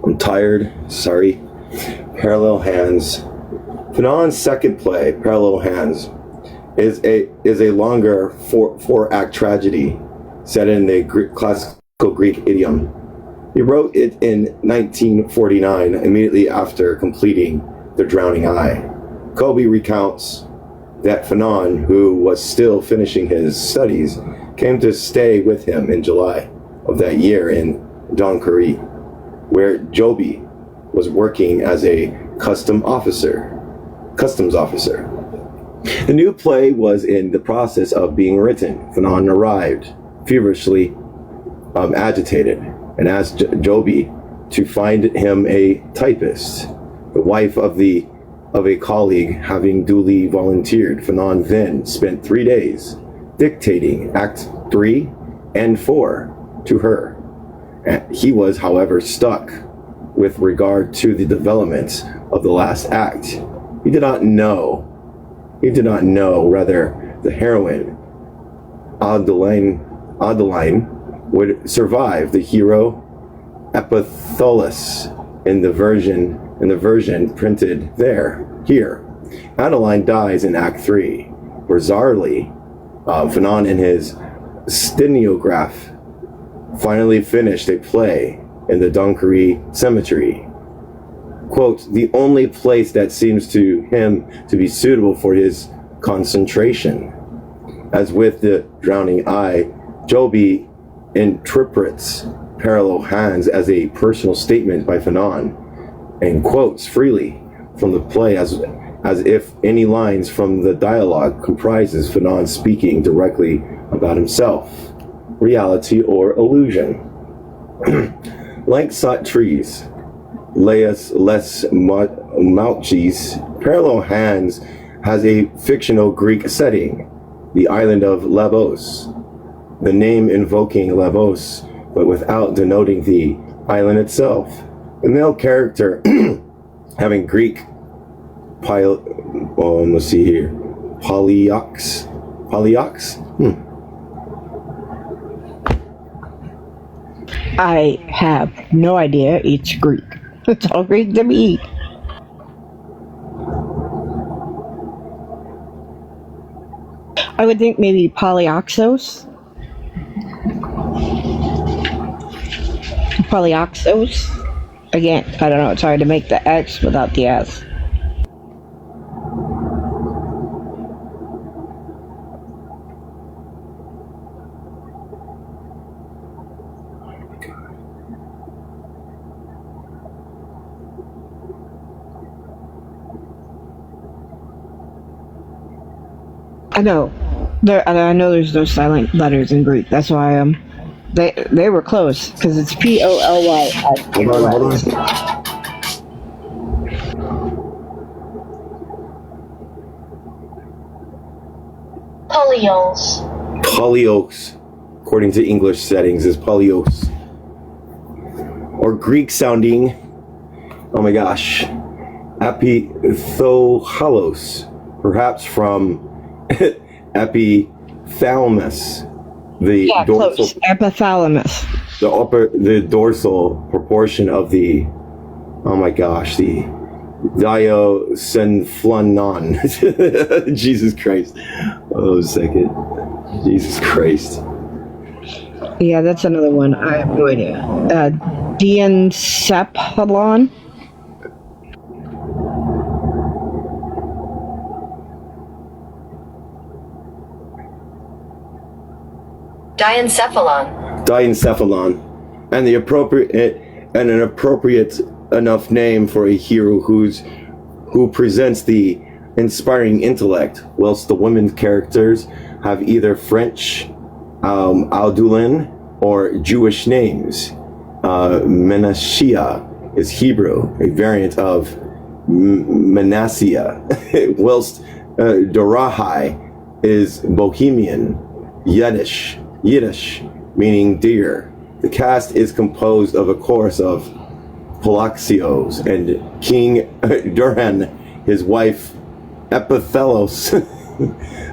I'm tired. Sorry. Parallel Hands. Fanon's second play, Parallel Hands, is a longer four-act tragedy set in the classical Greek idiom. He wrote it in 1949, immediately after completing The Drowning Eye. Kolbe recounts that Fanon, who was still finishing his studies, came to stay with him in July of that year in Donchery, where Joby was working as a customs officer. The new play was in the process of being written. Fanon arrived, feverishly agitated, and asked Joby to find him a typist. The wife of a colleague having duly volunteered, Fanon then spent 3 days dictating Act 3 and 4 to her. He was, however, stuck with regard to the development of the last act. He did not know whether the heroine, Adeline, would survive the hero Epitholus in the version printed here. Adeline dies in Act 3. Bizarrely, Fanon in his stenograph finally finished a play in the Donchery cemetery. Quote, the only place that seems to him to be suitable for his concentration. As with The Drowning Eye, Joby interprets Parallel Hands as a personal statement by Fanon and quotes freely from the play as if any lines from the dialogue comprises Fanon speaking directly about himself, reality or illusion. Like sought trees, les mouches, Parallel Hands has a fictional Greek setting, the island of Lavos, the name invoking Lavos, but without denoting the island itself. The male character having Greek let's see here, Polyox? I have no idea. It's Greek. It's all Greek to me. I would think maybe Polyoxos. Polyoxos. Again, I don't know. It's hard to make the X without the S. I know. I know there's no silent letters in Greek. That's why they were close because it's Polly. Hold on. Polyos, according to English settings, is polyos. Or Greek sounding, oh my gosh, epithohalos, perhaps from epithalamus, the dorsal, close. Epithalamus, the dorsal proportion of the, oh my gosh, the diosenflanon. Jesus Christ. Oh, a second. Jesus Christ. Yeah, that's another one. I have no idea. Diencephalon. Diencephalon. And an appropriate enough name for a hero who presents the inspiring intellect, whilst the women characters have either French Aldulin or Jewish names. Menashia is Hebrew, a variant of Manasseh, whilst Dorahai is Bohemian, Yiddish, meaning deer. The cast is composed of a chorus of Palaxios and King Durhan, his wife Epithalos.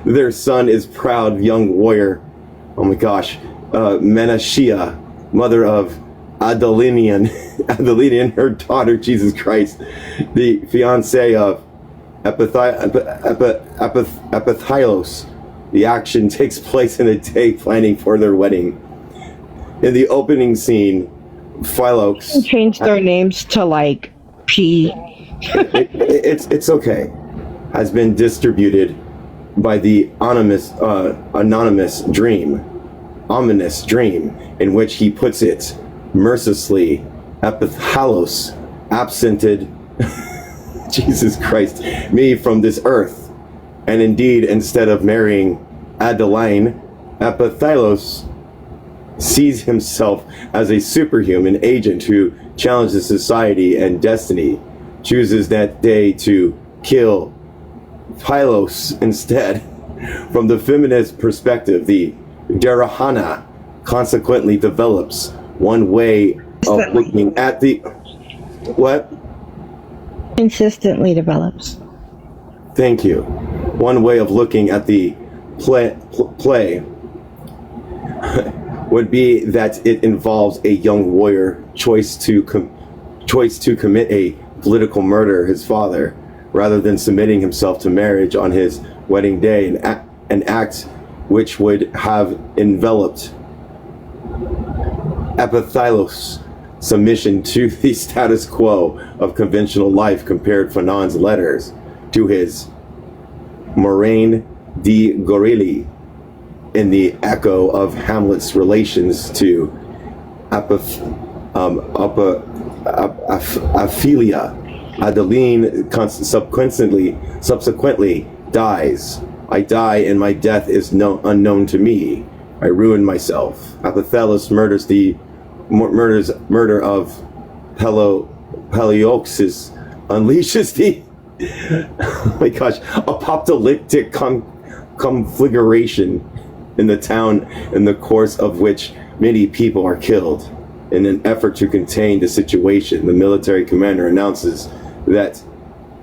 Their son is proud young warrior, oh my gosh, Menashia, mother of Adelinian and her daughter, Jesus Christ, the fiancé of Epithylos. The action takes place in a day planning for their wedding. In the opening scene, Philox Change their names to like P. it's okay, has been distributed by the anonymous dream, ominous dream, in which he puts it mercilessly, Epithalos absented Jesus Christ, me from this earth. And indeed, instead of marrying Adeline, Epithalos sees himself as a superhuman agent who challenges society and destiny, chooses that day to kill Pylos instead. From the feminist perspective, the Dharahana consequently develops one way of looking at the... What? Consistently develops. Thank you. One way of looking at the play would be that it involves a young warrior choice to commit a political murder his father, rather than submitting himself to marriage on his wedding day, an act which would have enveloped Epithylos' submission to the status quo of conventional life, compared Fanon's letters to his Moraine de Gorilli in the echo of Hamlet's relations to Ophelia. Adeline subsequently dies. I die, and my death is unknown to me. I ruin myself. Epithylos murder of Pelioxus unleashes the oh my gosh, apocalyptic conflagration in the town, in the course of which many people are killed. In an effort to contain the situation, the military commander announces that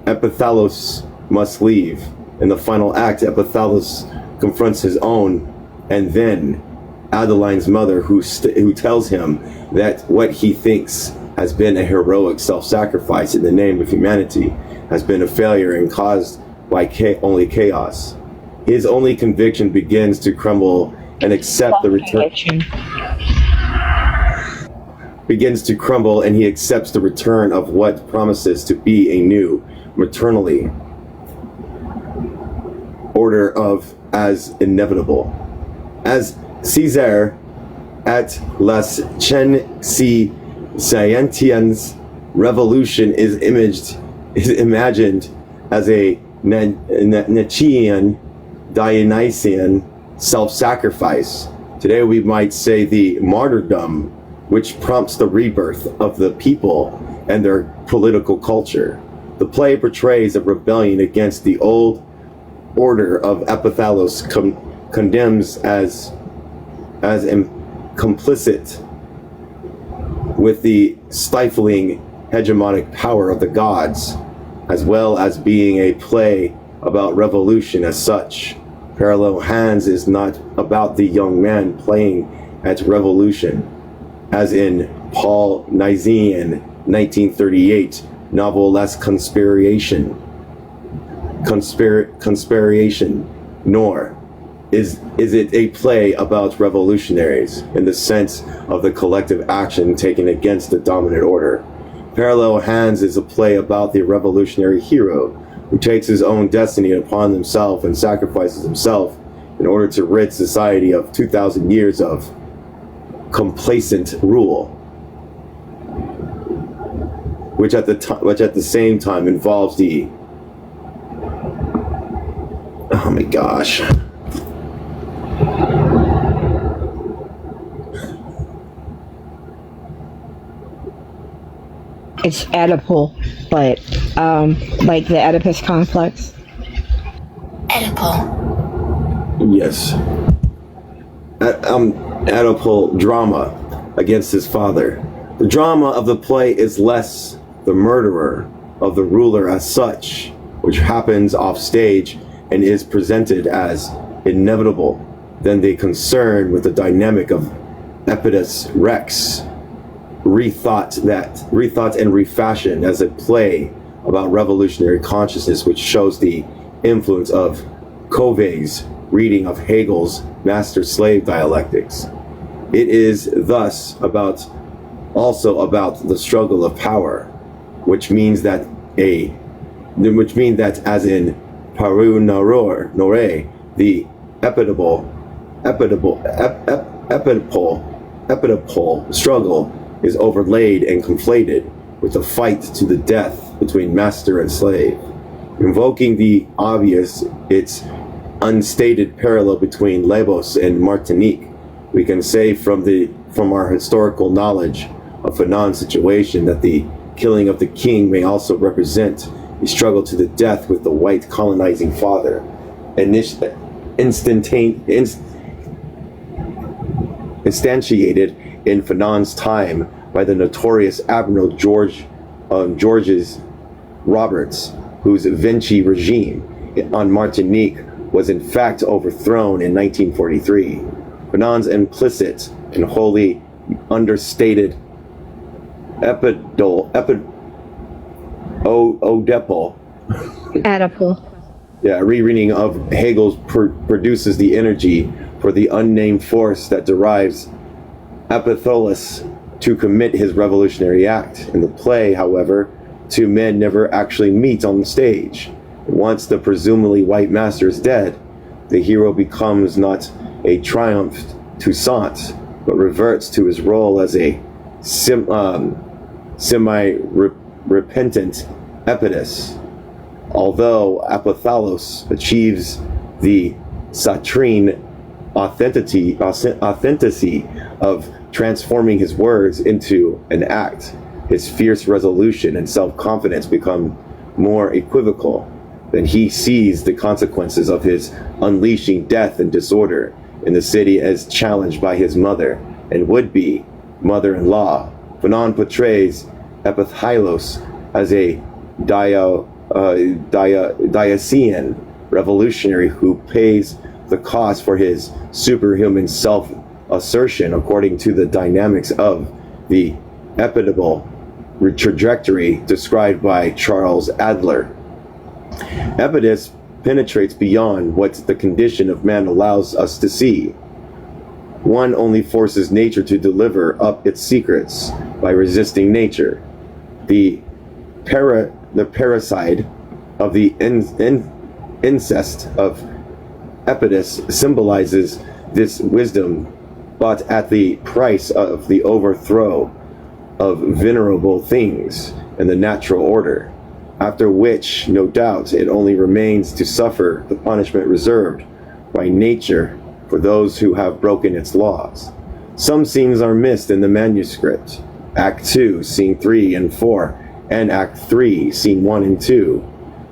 Epithalos must leave. In the final act, Epithalos confronts his own, and then Adeline's mother, who tells him that what he thinks has been a heroic self-sacrifice in the name of humanity has been a failure and caused by only chaos. His only conviction begins to crumble and accept the return. Begins to crumble, and he accepts the return of what promises to be a new, maternally order of as inevitable. As Caesar at las Scientians revolution is imagined as a Nietzschean, Dionysian self-sacrifice. Today we might say the martyrdom, which prompts the rebirth of the people and their political culture. The play portrays a rebellion against the old order of Epithalos, condemns as complicit with the stifling hegemonic power of the gods, as well as being a play about revolution as such. Parallel Hands is not about the young man playing at revolution, as in Paul Nizian 1938 novel Les Conspiration, nor is it a play about revolutionaries in the sense of the collective action taken against the dominant order. Parallel Hands is a play about the revolutionary hero who takes his own destiny upon himself and sacrifices himself in order to rid society of 2,000 years of complacent rule, which at the same time involves the oh my gosh. It's Oedipal, but like the Oedipus complex. Oedipal. Yes. Oedipal drama against his father. The drama of the play is less the murderer of the ruler as such, which happens off stage and is presented as inevitable, than the concern with the dynamic of Epidus Rex, rethought and refashioned as a play about revolutionary consciousness, which shows the influence of Covey's reading of Hegel's master-slave dialectics. It is thus also about the struggle of power, which means that as in Paru Nore, the epitopal struggle is overlaid and conflated with the fight to the death between master and slave. Invoking the obvious, its unstated parallel between Lesbos and Martinique, we can say from our historical knowledge of Fanon's situation that the killing of the king may also represent a struggle to the death with the white colonizing father, instantiated in Fanon's time by the notorious Admiral Georges Roberts, whose Vichy regime on Martinique was in fact overthrown in 1943. Fanon's implicit and wholly understated Oedipal. Rereading of Hegel's produces the energy for the unnamed force that derives Epitholus to commit his revolutionary act. In the play, however, two men never actually meet on the stage. Once the presumably white master is dead, the hero becomes not a triumphed Toussaint, but reverts to his role as a semi-repentant Epidus. Although Apothalos achieves the satrine authenticity of transforming his words into an act, his fierce resolution and self-confidence become more equivocal. Then he sees the consequences of his unleashing death and disorder in the city as challenged by his mother and would-be mother-in-law. Fanon portrays Epithylos as a Diocesian revolutionary who pays the cost for his superhuman self-assertion according to the dynamics of the epitable trajectory described by Charles Adler. Epidus penetrates beyond what the condition of man allows us to see. One only forces nature to deliver up its secrets by resisting nature. The parricide of the incest of Epidus symbolizes this wisdom, but at the price of the overthrow of venerable things in the natural order, after which, no doubt, it only remains to suffer the punishment reserved by nature for those who have broken its laws. Some scenes are missed in the manuscript. Act 2, Scene 3 and 4, and Act 3, Scene 1 and 2.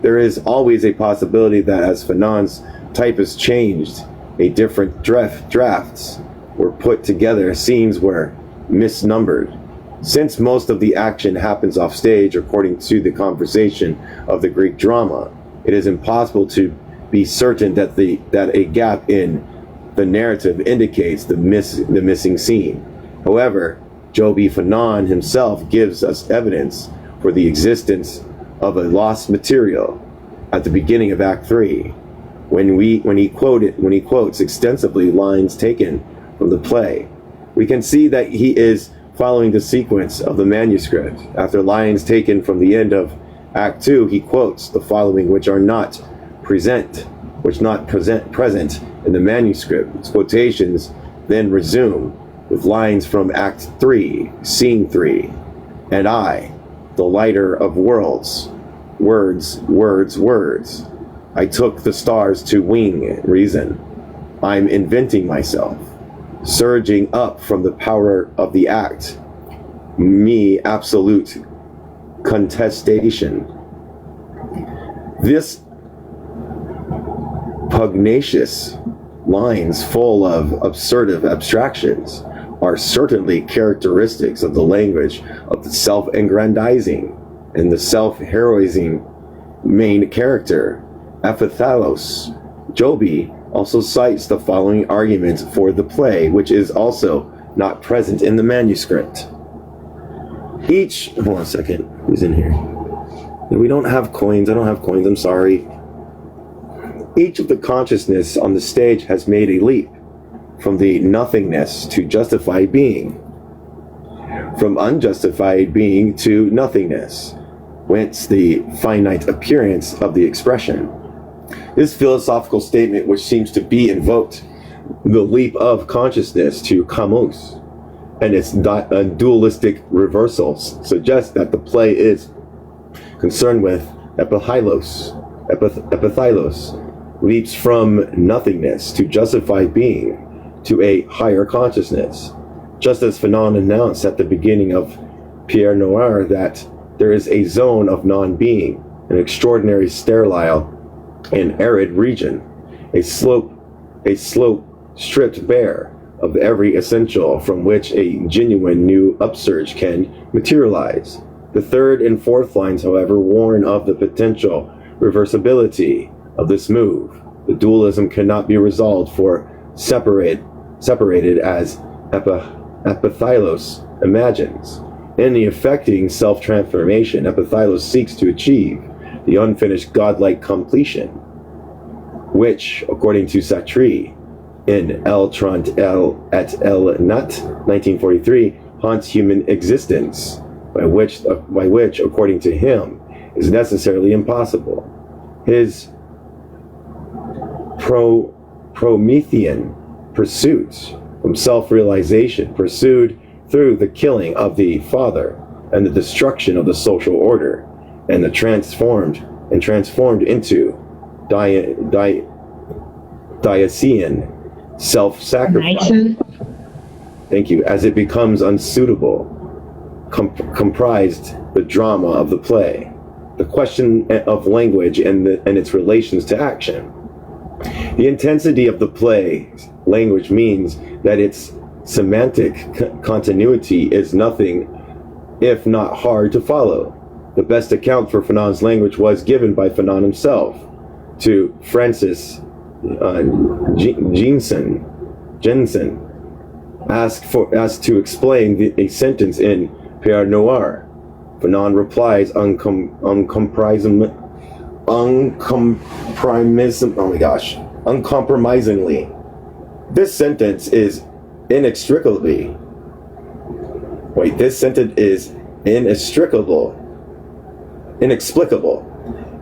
There is always a possibility that as Fanon's typist changed, a different drafts were put together, scenes were misnumbered. Since most of the action happens off stage according to the conversation of the Greek drama, it is impossible to be certain that a gap in the narrative indicates the missing scene. However, Joby Fanon himself gives us evidence for the existence of a lost material at the beginning of Act 3, when he quotes extensively lines taken from the play. We can see that he is following the sequence of the manuscript. After lines taken from the end of Act 2, he quotes the following, which are not present in the manuscript. His quotations then resume with lines from Act 3, Scene 3. And I, the lighter of worlds, words, I took the stars to wing reason. I'm inventing myself, surging up from the power of the act, me absolute contestation. This pugnacious lines full of absurd abstractions are certainly characteristics of the language of the self-aggrandizing and the self-heroizing main character, Epithalos. Joby also cites the following argument for the play, which is also not present in the manuscript. Hold on a second. Who's in here? We don't have coins. I don't have coins. I'm sorry. Each of the consciousness on the stage has made a leap from the nothingness to justified being, from unjustified being to nothingness, whence the finite appearance of the expression. This philosophical statement, which seems to be invoked, the leap of consciousness to kamos, and its dualistic reversals, suggests that the play is concerned with epithylos, leaps from nothingness to justified being to a higher consciousness, just as Fanon announced at the beginning of Pierre Noir that there is a zone of non-being, an extraordinary sterile and arid region, a slope stripped bare of every essential from which a genuine new upsurge can materialize. The third and fourth lines, however, warn of the potential reversibility of this move. The dualism cannot be resolved for separated as epithylos imagines. In the affecting self-transformation, epithylos seeks to achieve the unfinished godlike completion, which, according to Sartre, in El Trant et El Nat, 1943, haunts human existence, by which, according to him, is necessarily impossible. His Promethean pursuit from self-realization, pursued through the killing of the father and the destruction of the social order, and the transformed into Dionysian self-sacrifice. Thank you. As it becomes unsuitable, comprised the drama of the play, the question of language and its relations to action. The intensity of the play language means that its semantic continuity is nothing if not hard to follow. The best account for Fanon's language was given by Fanon himself to Francis Jensen, asked to explain a sentence in Pierre Noir. Fanon replies uncompromisingly. This sentence is inextricably. This sentence is inexplicable.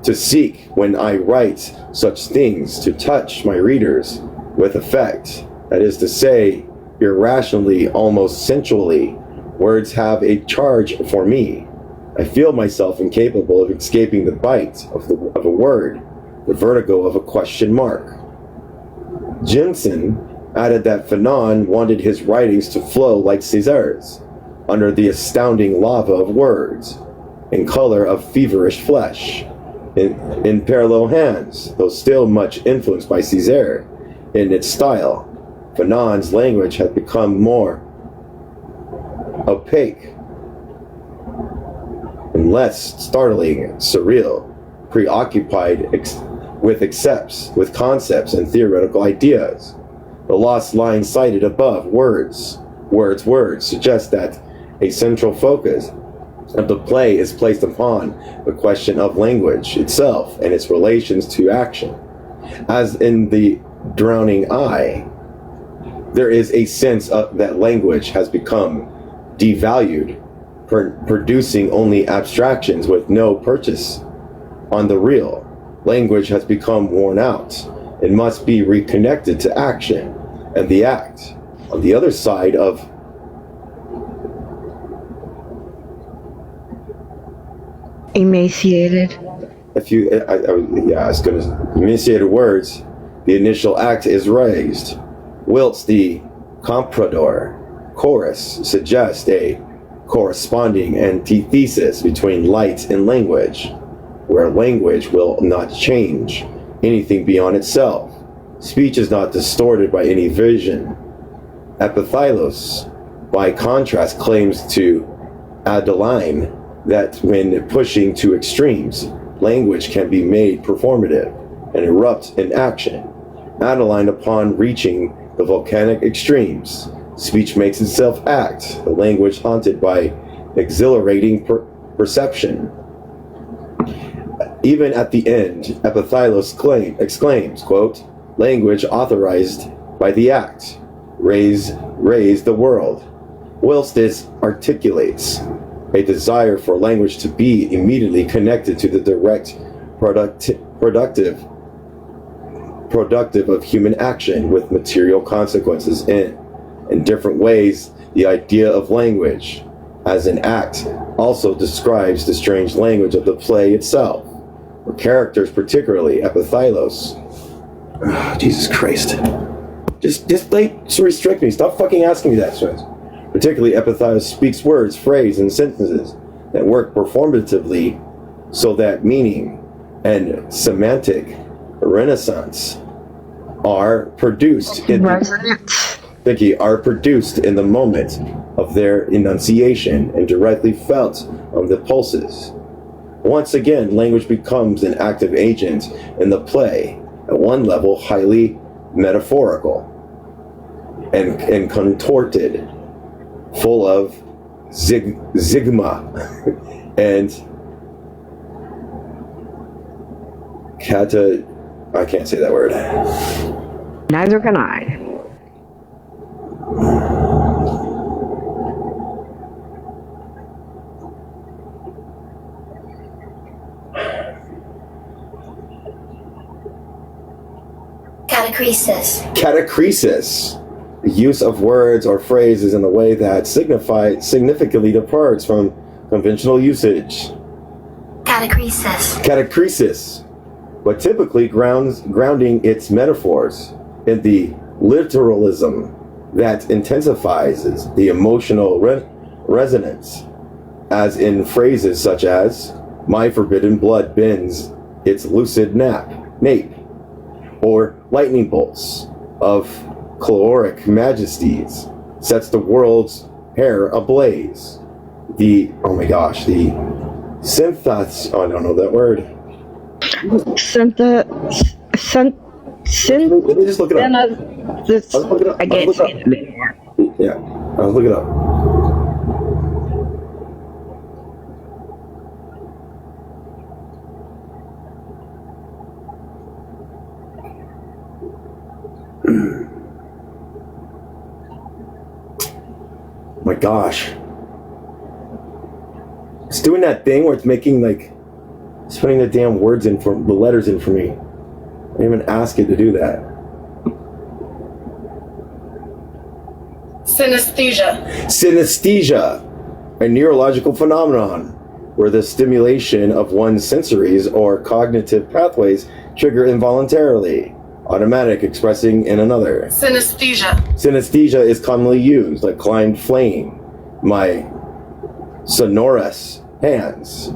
To seek, when I write such things, to touch my readers with effect, that is to say, irrationally, almost sensually, words have a charge for me. I feel myself incapable of escaping the bite of a word, the vertigo of a question mark. Jensen added that Fanon wanted his writings to flow like César's, under the astounding lava of words, in color of feverish flesh, in parallel hands, though still much influenced by César in its style. Fanon's language had become more opaque and less startling, surreal, preoccupied with concepts and theoretical ideas. The lost line cited above, words, suggest that a central focus of the play is placed upon the question of language itself and its relations to action. As in The Drowning Eye, there is a sense that language has become devalued, producing only abstractions with no purchase on the real. Language has become worn out. It must be reconnected to action, and the act, on the other side of emaciated. Emaciated words, the initial act is raised, whilst the comprador chorus suggests a corresponding antithesis between light and language, where language will not change anything beyond itself. Speech is not distorted by any vision. Epithylos, by contrast, claims to Adeline that when pushing to extremes, language can be made performative and erupt in action. Adeline, upon reaching the volcanic extremes, speech makes itself act, the language haunted by exhilarating perception. Even at the end, Epithylos exclaims, quote, language authorized by the act, raise the world, whilst it articulates a desire for language to be immediately connected to the direct productive of human action with material consequences in different ways. The idea of language as an act also describes the strange language of the play itself, where characters, particularly Epithylos, Jesus Christ, just like restrict me, stop fucking asking me that shit. Particularly Epithylos speaks words, phrases, and sentences that work performatively so that meaning and semantic renaissance are produced in the moment of their enunciation and directly felt on the pulses. Once again, language becomes an active agent in the play, at one level highly metaphorical and contorted, full of zigma and I can't say that word. Neither can I. Catachresis. The use of words or phrases in a way that significantly departs from conventional usage. Catachresis, but typically grounding its metaphors in the literalism that intensifies the emotional resonance, as in phrases such as, my forbidden blood bends its lucid nape, or lightning bolts of caloric majesties sets the world's hair ablaze. The synthas, I don't know that word. Let me just look it up. I can't say it anymore. Yeah, I'll look it up. My gosh. It's doing that thing where it's making it's putting the damn words in for the letters in for me. I didn't even ask it to do that. Synesthesia, a neurological phenomenon where the stimulation of one's sensories or cognitive pathways trigger involuntarily, automatic expressing in another. Synesthesia is commonly used, like climbed flame, my sonorous hands.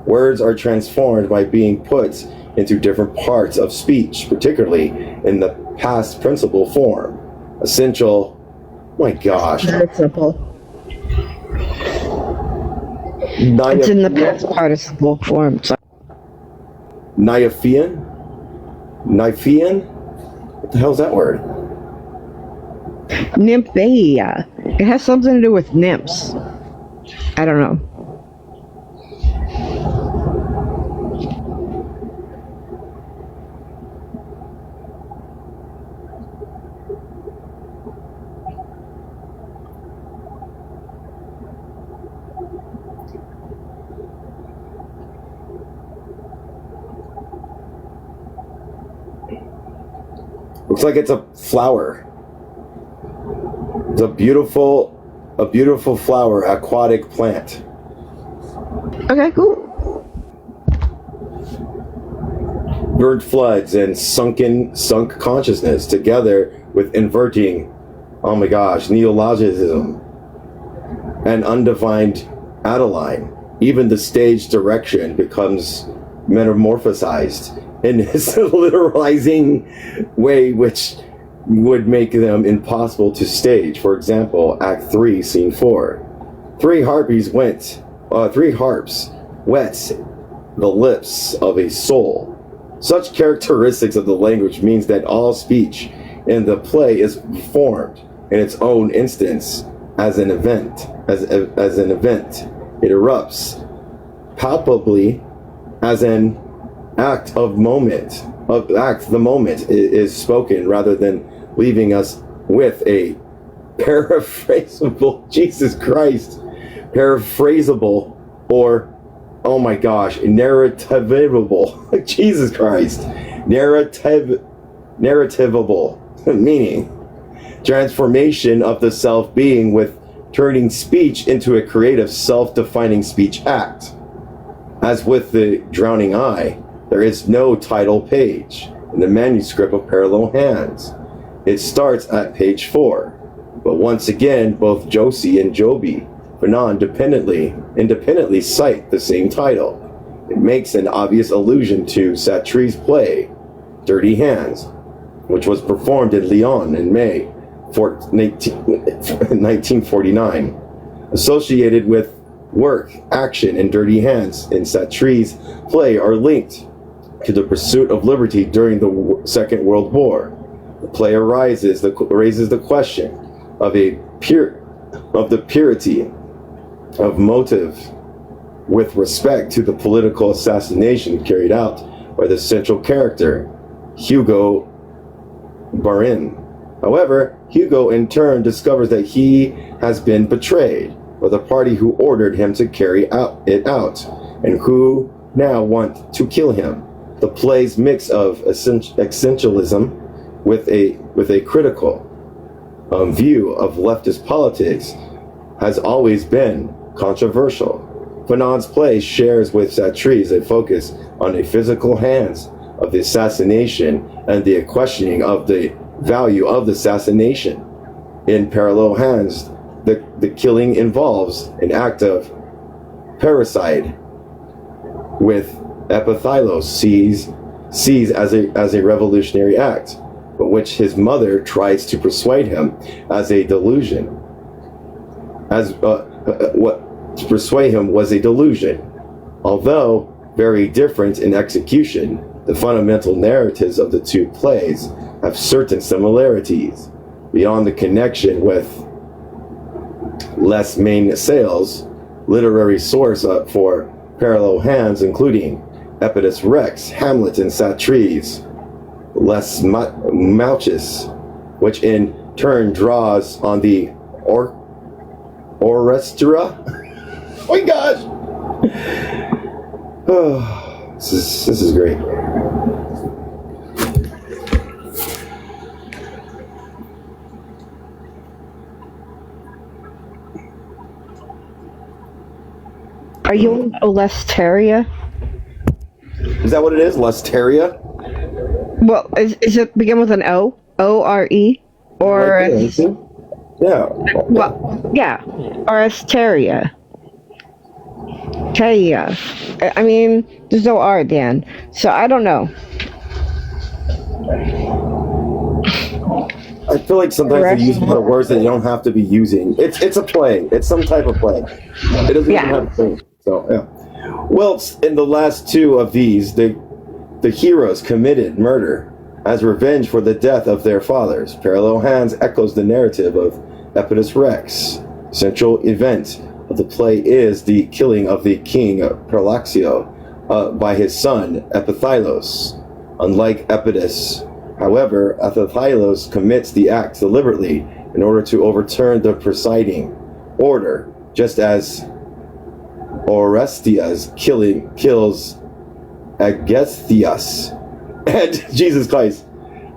Words are transformed by being put into different parts of speech, particularly in the past principle form. Essential, my gosh. Very simple. It's in the past participle form. So. Nymphian? What the hell's that word? Nymphaea. It has something to do with nymphs. I don't know. Looks like it's a flower. It's a beautiful flower, aquatic plant. Okay, cool. Bird floods and sunk consciousness together with inverting, oh my gosh, neologism and undefined Adeline. Even the stage direction becomes metamorphosized in this literalizing way, which would make them impossible to stage. For example, Act 3, Scene 4. Three harps wet the lips of a soul. Such characteristics of the language means that all speech in the play is performed in its own instance as an event, It erupts palpably as an act of moment. The moment is spoken rather than leaving us with a paraphrasable, Jesus Christ, paraphrasable, or, oh my gosh, narrativable, Jesus Christ, narrativable, meaning transformation of the self-being with turning speech into a creative self-defining speech act. As with the drowning eye, there is no title page in the manuscript of Parallel Hands. It starts at page 4. But once again, both Josie and Joby Fanon independently cite the same title. It makes an obvious allusion to Satri's play, Dirty Hands, which was performed in Lyon in May 1949. Associated with work, action, and Dirty Hands in Satri's play are linked to the pursuit of liberty during the Second World War. The play raises the question of the purity of motive with respect to the political assassination carried out by the central character, Hugo Barin. However, Hugo in turn discovers that he has been betrayed by the party who ordered him to carry it out, and who now want to kill him. The play's mix of essentialism with a critical view of leftist politics has always been controversial. Fanon's play shares with Satri's a focus on the physical hands of the assassination and the questioning of the value of the assassination. In Parallel Hands, the killing involves an act of parricide, with Epithylos sees as a revolutionary act, but which his mother tries to persuade him as a delusion. What to persuade him was a delusion. Although very different in execution, the fundamental narratives of the two plays have certain similarities. Beyond the connection with Les main sales, literary source for Parallel Hands, including Epidus Rex, Hamlet, and Satri's Les Mouches, which in turn draws on the Orchestra. Oh my gosh! Oh, this is great. Are you on Olesteria? Is that what it is? Lesteria? Well, is it begin with an O? O-R-E? Or Right there, isn't it? Yeah. well, yeah, Oresteria. Teria. I mean, there's no R at the end, so I don't know. I feel like sometimes they use a lot of words that you don't have to be using. It's a play. It's some type of play. It doesn't even have a thing. So yeah. Well, in the last two of these, the heroes committed murder as revenge for the death of their fathers. Parallel Hands echoes the narrative of Epidus Rex. Central event of the play is the killing of the king Perlaxio by his son Epithylos. Unlike Epidus, however, Epithylos commits the act deliberately in order to overturn the presiding order, just as Orestias kills Agestheus and Jesus Christ,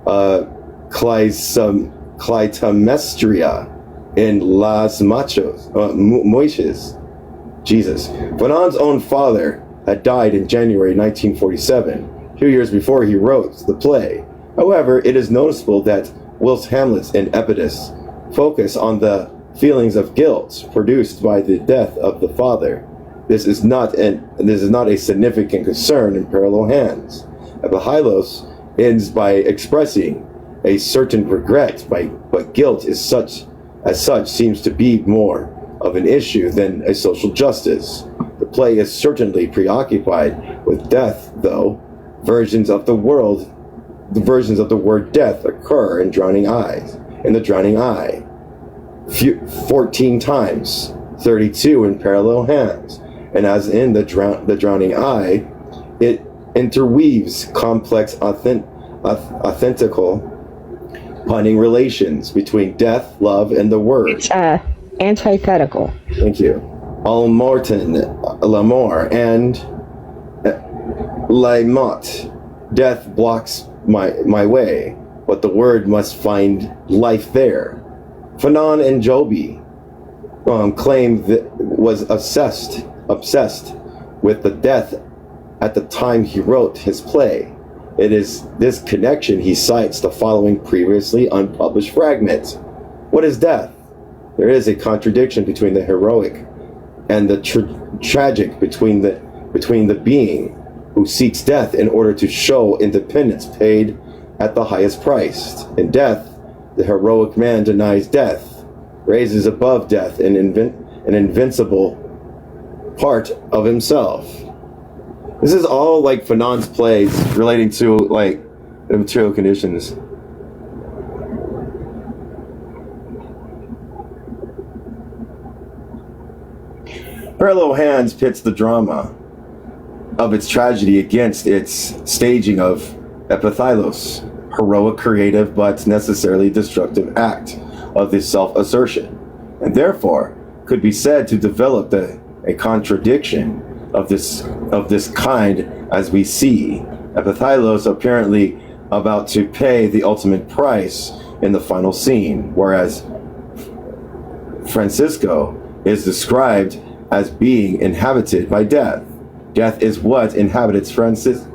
Clytemnestra in Las Moiches. Jesus. Fanon's own father had died in January 1947, 2 years before he wrote the play. However, it is noticeable that whilst Hamlet and Epidus focus on the feelings of guilt produced by the death of the father, this is not a significant concern in Parallel Hands. Epithylos ends by expressing a certain regret, but guilt as such seems to be more of an issue than a social justice. The play is certainly preoccupied with death, though versions of the word death occur in The Drowning Eye 14 times 32 in parallel hands, and as in the drowning eye, it interweaves complex authentical punning relations between death, love, and the word. It's antithetical. Thank you. Almorten, l'amour, and la mort. Death blocks my way, but the word must find life there. Fanon and Joby claimed that was obsessed with the death at the time he wrote his play. It is this connection he cites the following previously unpublished fragment. What is death? There is a contradiction between the heroic and the tragic, between the being who seeks death in order to show independence paid at the highest price. In death, the heroic man denies death, raises above death an invincible part of himself. This is all like Fanon's plays relating to like the material conditions. Parallel Hands pits the drama of its tragedy against its staging of epithylos, heroic, creative, but necessarily destructive act of this self-assertion, and therefore could be said to develop a contradiction of this kind, as we see epithylos apparently about to pay the ultimate price in the final scene, whereas Francisco is described as being inhabited by death. Death is what inhabits Francisco,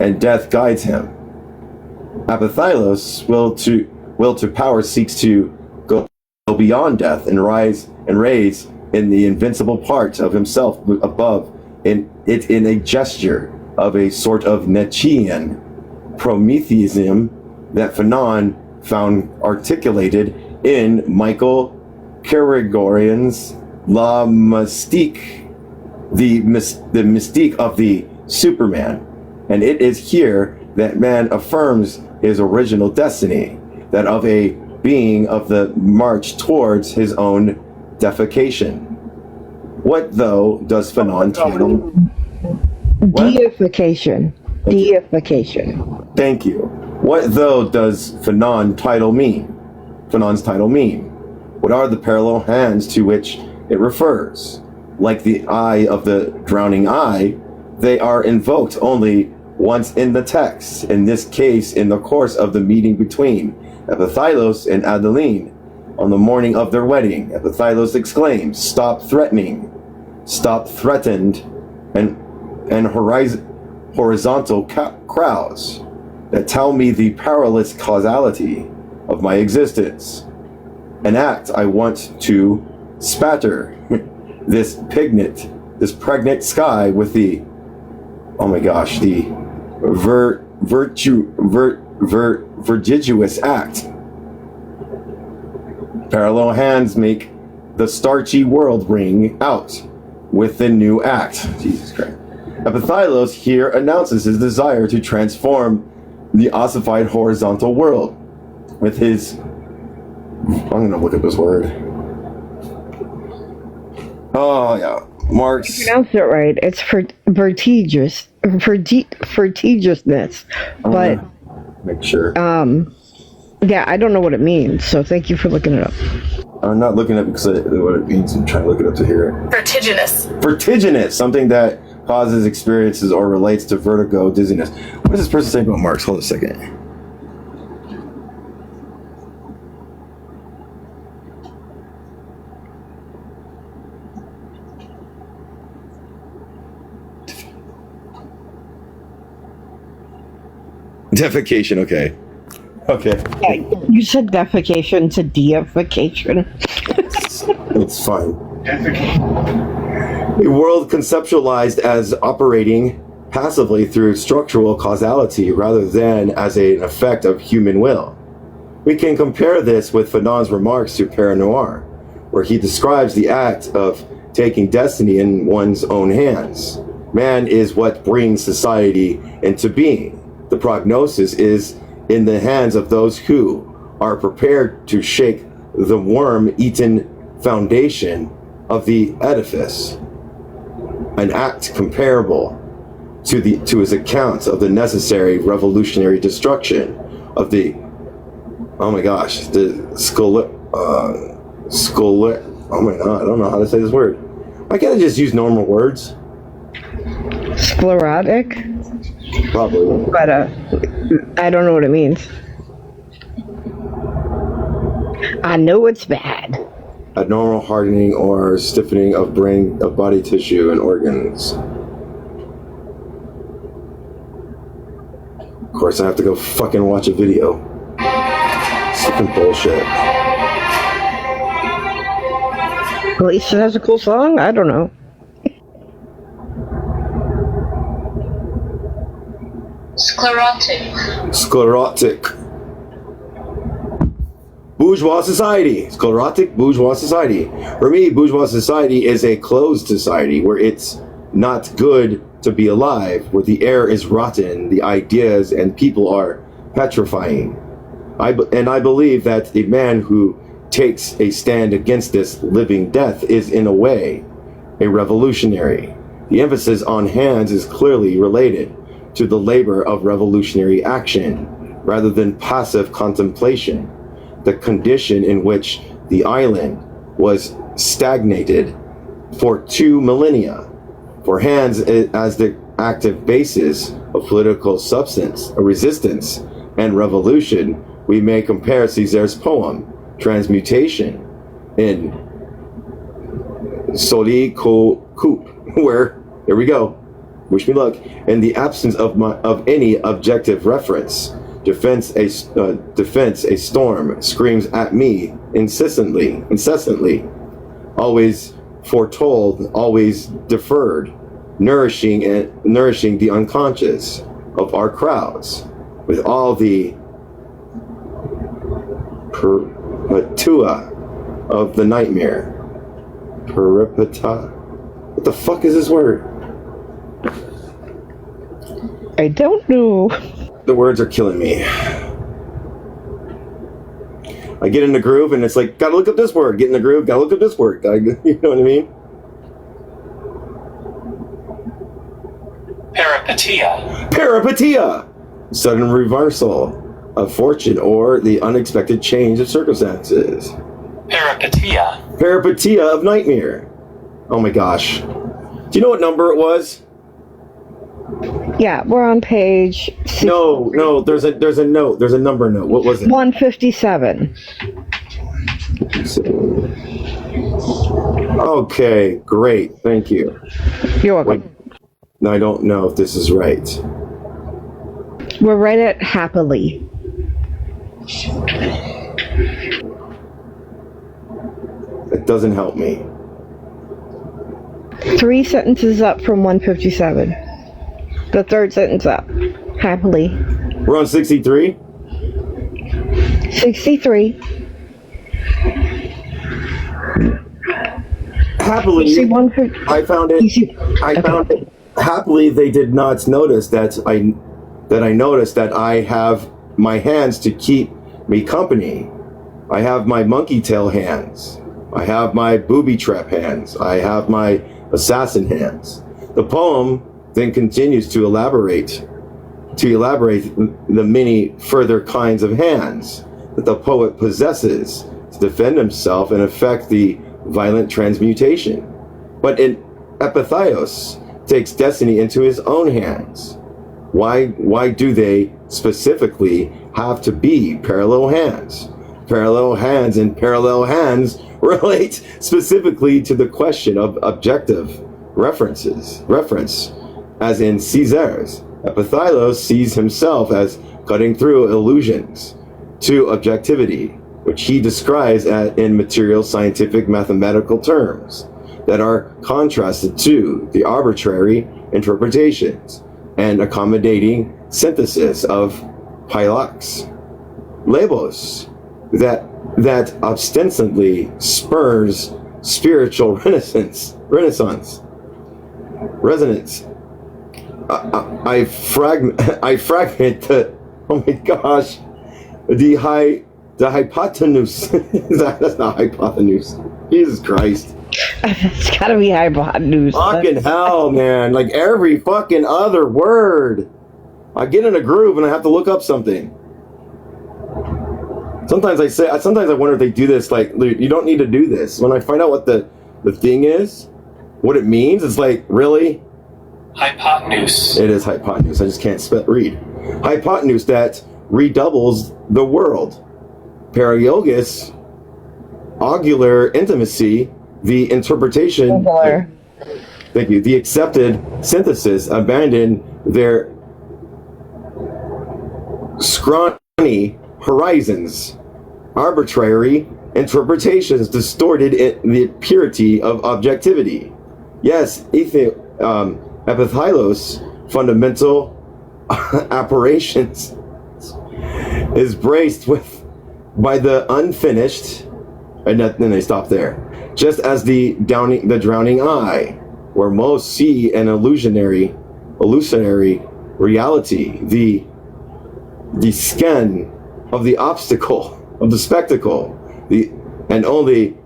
and death guides him. Epithylos, will to power, seeks to go beyond death and raise in the invincible part of himself above in a gesture of a sort of Nietzschean Prometheism that Fanon found articulated in Michael Kerkorian's La Mystique, the mystique of the Superman. And it is here that man affirms his original destiny, that of a being of the march towards his own defecation. What, though, does Fanon title? Deification. Deification. Thank you. What, though, does Fanon's title mean? What are the parallel hands to which it refers? Like the eye of the drowning eye, they are invoked only once in the text, in this case in the course of the meeting between Epithylos and Adeline. On the morning of their wedding, Epithylos exclaims, "Stop threatening, stop threatened," and horizontal crowds that tell me the powerless causality of my existence. An act I want to spatter this pregnant sky with the, oh my gosh, the vertigious act. Parallel hands make the starchy world ring out with the new act. Jesus Christ. Epithylos here announces his desire to transform the ossified horizontal world with his, I'm going to look at this word. Oh, yeah. Marx. You pronounced it right. It's vertigiousness. But, make sure. yeah, I don't know what it means, so thank you for looking it up. I'm not looking at it because of what it means. I'm trying to look it up to hear it. Vertiginous, something that causes experiences or relates to vertigo, dizziness. What does this person say about Marx? Hold a second. Defecation, okay. Okay. Yeah, you said defecation to deification. It's fine. A world conceptualized as operating passively through structural causality rather than as an effect of human will. We can compare this with Fanon's remarks to Père Noir, where he describes the act of taking destiny in one's own hands. Man is what brings society into being. The prognosis is in the hands of those who are prepared to shake the worm-eaten foundation of the edifice, an act comparable to his accounts of the necessary revolutionary destruction of the, oh my gosh, the oh my god, I don't know how to say this word. Why can't I just use normal words? Sclerotic? Probably. But I don't know what it means. I know it's bad. Abnormal hardening or stiffening of body tissue and organs. Of course, I have to go fucking watch a video. Fucking bullshit. At least it has a cool song? I don't know. Sclerotic. Bourgeois society. Sclerotic bourgeois society. For me, bourgeois society is a closed society where it's not good to be alive, where the air is rotten, the ideas and people are petrifying. I believe that a man who takes a stand against this living death is, in a way, a revolutionary. The emphasis on hands is clearly related to the labor of revolutionary action, rather than passive contemplation, the condition in which the island was stagnated for 2 millennia. For hands as the active basis of political substance, resistance, and revolution, we may compare César's poem, Transmutation, in Soli Coupe, where, here we go, wish me luck, in the absence of any objective reference, defense a storm screams at me incessantly, always foretold, always deferred, nourishing the unconscious of our crowds with all the perpetua of the nightmare. Peripeta. What the fuck is this word? I don't know. The words are killing me. I get in the groove and it's like, gotta look up this word. Get in the groove, gotta look up this word. You know what I mean? Peripetia. Sudden reversal of fortune or the unexpected change of circumstances. Peripetia of nightmare. Oh my gosh. Do you know what number it was? Yeah, we're on page... No, there's a note. There's a number note. What was it? 157. Okay, great. Thank you. You're welcome. Wait, now I don't know if this is right. We're right at happily. It doesn't help me. 3 sentences up from 157. The third sentence up. Happily. We're on 63? 63. Happily, You see I found it. Happily, they did not notice that I noticed that I have my hands to keep me company. I have my monkey tail hands. I have my booby trap hands. I have my assassin hands. The poem then continues to elaborate the many further kinds of hands that the poet possesses to defend himself and effect the violent transmutation. But Epithios takes destiny into his own hands. Why do they specifically have to be parallel hands? Parallel hands and parallel hands relate specifically to the question of objective reference, as in Caesar's. Epithios sees himself as cutting through illusions to objectivity, which he describes in material scientific mathematical terms that are contrasted to the arbitrary interpretations and accommodating synthesis of Hylox labels that ostensibly spurs spiritual resonance. I fragment the, oh my gosh, the The hypotenuse. That's not hypotenuse. Jesus Christ. It's gotta be hypotenuse. Fucking hell, man. Like every fucking other word. I get in a groove and I have to look up something. Sometimes I wonder if they do this, like, you don't need to do this. When I find out what the thing is, what it means, it's like, really? Hypotenuse. It is hypotenuse. I just can't read. Hypotenuse that redoubles the world. Paralogous, augular intimacy, the interpretation. Angular. Thank you. The accepted synthesis abandon their scrawny horizons. Arbitrary interpretations distorted the purity of objectivity. Yes, epithylos, fundamental apparitions, is braced by the unfinished, and then they stop there. Just as the drowning eye, where most see an illusionary reality, the skin of the obstacle, of the spectacle, and only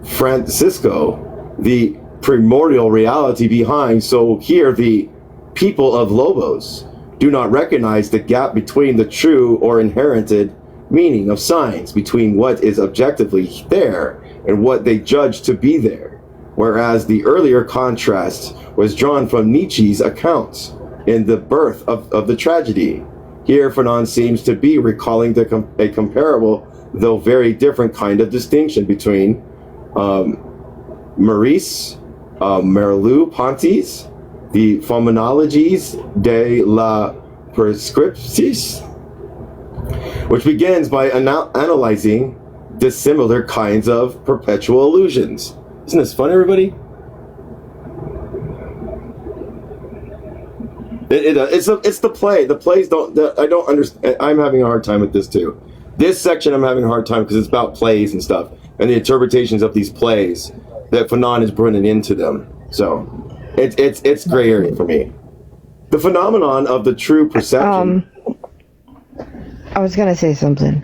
Francisco, the primordial reality behind. So here the people of Lobos do not recognize the gap between the true or inherited meaning of signs, between what is objectively there and what they judge to be there. Whereas the earlier contrast was drawn from Nietzsche's accounts in the birth of the tragedy. Here, Fanon seems to be recalling a comparable, though very different kind of distinction between Maurice Merleau-Ponty's The Phenomenologies de la Prescriptis, which begins by analyzing dissimilar kinds of perpetual illusions. Isn't this fun, everybody? It's the play. The plays I don't understand. I'm having a hard time with this too. This section I'm having a hard time because it's about plays and stuff and the interpretations of these plays that Fanon is bringing into them. So it's gray area for me. The phenomenon of the true perception. I was gonna say something.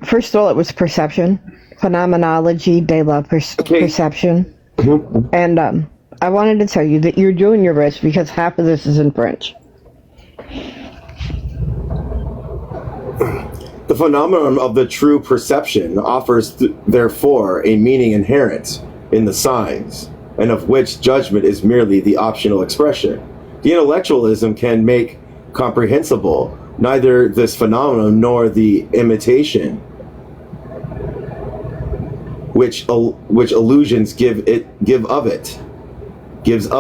First of all, it was perception, phenomenology de la perception, and I wanted to tell you that you're doing your best because half of this is in French. The phenomenon of the true perception offers, therefore, a meaning inherent in the signs, and of which judgment is merely the optional expression. The intellectualism can make comprehensible neither this phenomenon nor the imitation which illusions gives of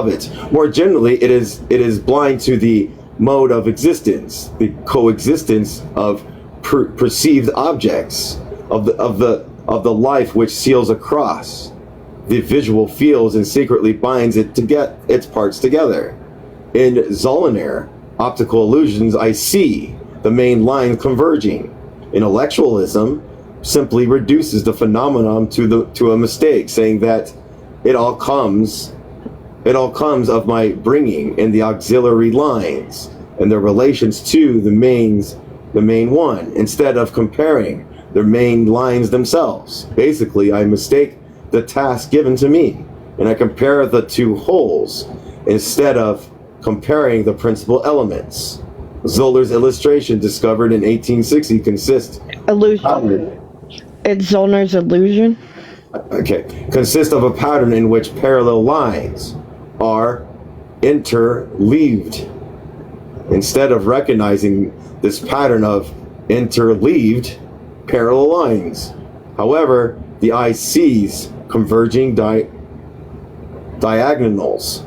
it. More generally, it is blind to the mode of existence, the coexistence of perceived objects, of the life which seals across the visual fields and secretly binds it to get its parts together. In Zollner, optical illusions, I see the main line converging. Intellectualism simply reduces the phenomenon to a mistake, saying that it all comes of my bringing in the auxiliary lines and their relations to the main one, instead of comparing their main lines themselves. Basically, I mistake the task given to me, and I compare the two wholes instead of comparing the principal elements. Zoller's illustration, discovered in 1860, consists Illusion. It's Zollner's illusion. Consists of a pattern in which parallel lines are interleaved. Instead of recognizing this pattern of interleaved parallel lines, however, the eye sees converging diagonals.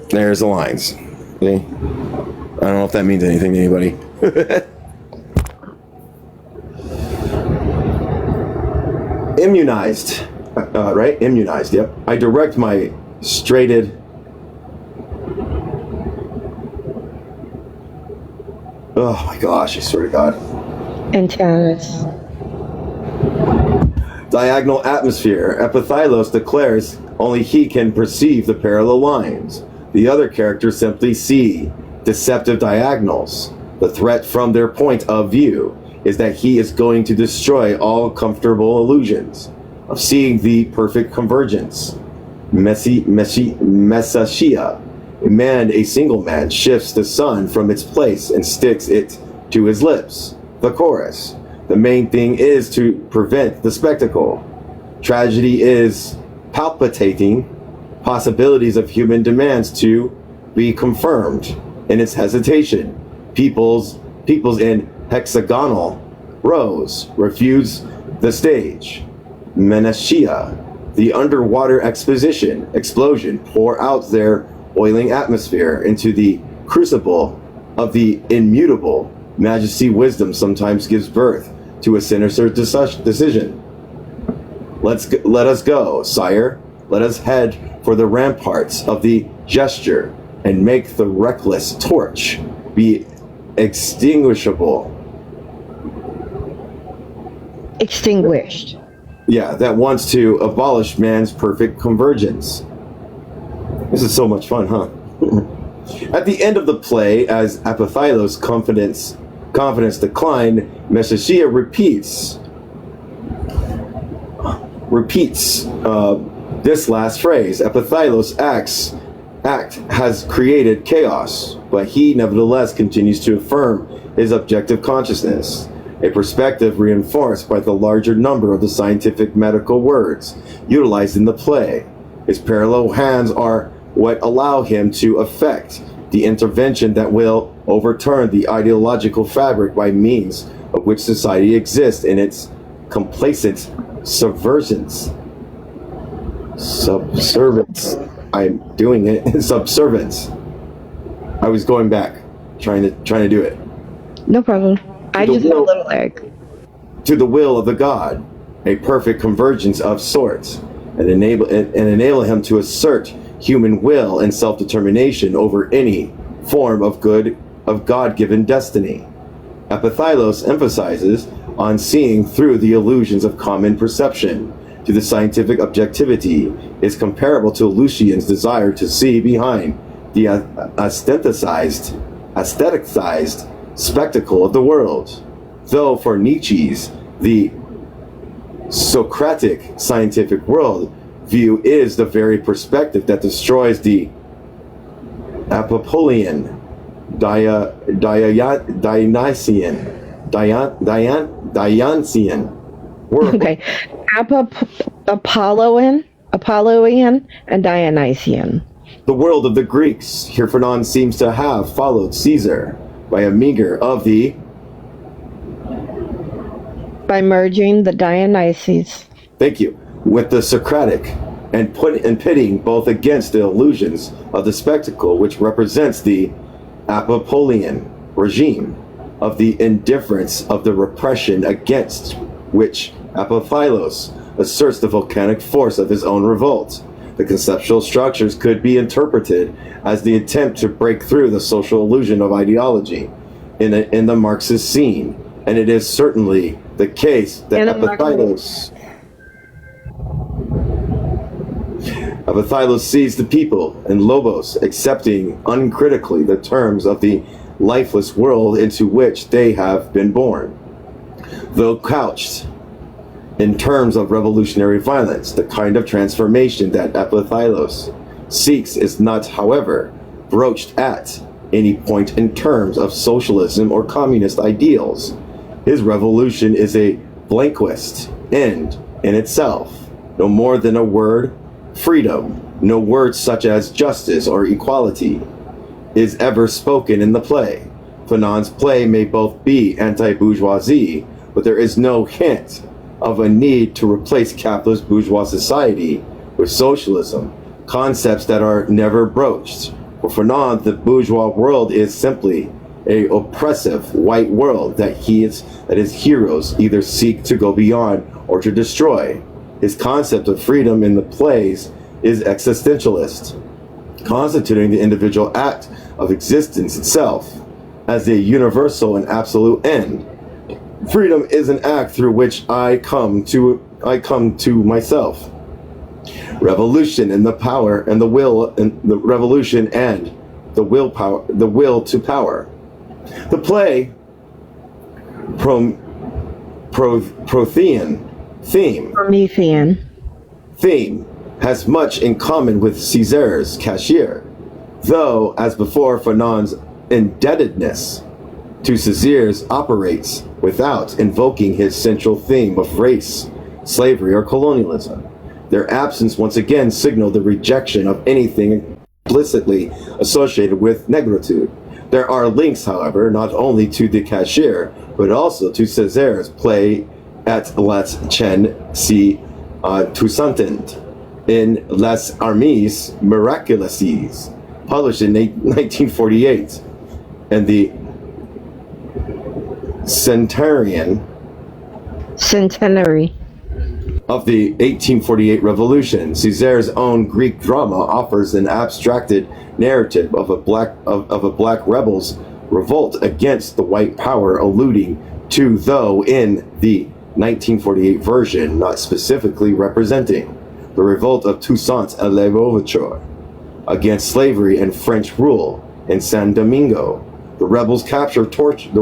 There's the lines. See? I don't know if that means anything to anybody. Immunized. Right? Immunized, yep. I direct my straighted... Oh my gosh, I swear to God. Antennas. Diagonal atmosphere. Epithylos declares only he can perceive the parallel lines. The other characters simply see deceptive diagonals. The threat from their point of view is that he is going to destroy all comfortable illusions of seeing the perfect convergence. Messiah. A single man shifts the sun from its place and sticks it to his lips. The chorus. The main thing is to prevent the spectacle. Tragedy is palpitating possibilities of human demands to be confirmed in its hesitation. Peoples in hexagonal rows refuse the stage. Menachia, the underwater explosion pour out their oiling atmosphere into the crucible of the immutable majesty. Wisdom sometimes gives birth to a sinister decision. Let us go, sire. Let us head for the ramparts of the gesture and make the reckless torch be extinguishable. Extinguished. Yeah, that wants to abolish man's perfect convergence. This is so much fun, huh? At the end of the play, as Apathylos' confidence declined, Messiah repeats this last phrase. Apathylos' act has created chaos, but he nevertheless continues to affirm his objective consciousness, a perspective reinforced by the larger number of the scientific medical words utilized in the play. His parallel hands are what allow him to effect the intervention that will overturn the ideological fabric by means of which society exists in its complacent subservience. I'm doing it. Subservience. I was going back, trying to do it. No problem. I just have a little egg. To the will of the god, a perfect convergence of sorts, and enable him to assert human will and self-determination over any form of God-given destiny. Apathylos emphasizes on seeing through the illusions of common perception. To the scientific objectivity is comparable to Lucian's desire to see behind the aestheticized spectacle of the world. Though for Nietzsche's, the Socratic scientific world view is the very perspective that destroys the Apollonian, Dionysian world. Okay. Apollonian, and Dionysian. The world of the Greeks, here Fanon seems to have followed Caesar by a meager of the... By merging the Dionysies. Thank you. With the Socratic, and pitting both against the illusions of the spectacle, which represents the Apollonian regime of the indifference of the repression against which Apathylos asserts the volcanic force of his own revolt. The conceptual structures could be interpreted as the attempt to break through the social illusion of ideology in the Marxist scene, and it is certainly the case that Apathylos sees the people and Lobos accepting uncritically the terms of the lifeless world into which they have been born. Though couched in terms of revolutionary violence, the kind of transformation that Apathylos seeks is not, however, broached at any point in terms of socialism or communist ideals. His revolution is a blanquist end in itself, no more than a word. Freedom, no words such as justice or equality, is ever spoken in the play. Fanon's play may both be anti-bourgeoisie, but there is no hint of a need to replace capitalist bourgeois society with socialism, concepts that are never broached. For Fanon, the bourgeois world is simply a oppressive white world that his heroes either seek to go beyond or to destroy. His concept of freedom in the plays is existentialist, constituting the individual act of existence itself as a universal and absolute end. Freedom is an act through which I come to myself. Revolution and the power and the will and the revolution and the will to power. The play Promethean theme has much in common with Caesar's Cashier, though, as before, Fanon's indebtedness to Caesar's operates without invoking his central theme of race, slavery, or colonialism. Their absence once again signaled the rejection of anything explicitly associated with negritude. There are links, however, not only to the Cashier, but also to César's play at Les Chen Si Toussaint in Les Armées Miraculeuses, published in 1948, and the centenary of the 1848 revolution. César's own Greek drama offers an abstracted narrative of a black rebel's revolt against the white power, alluding to, though in the 1948 version not specifically representing, the revolt of Toussaint l'Ouverture against slavery and French rule in San Domingo. The rebels captured, tortured,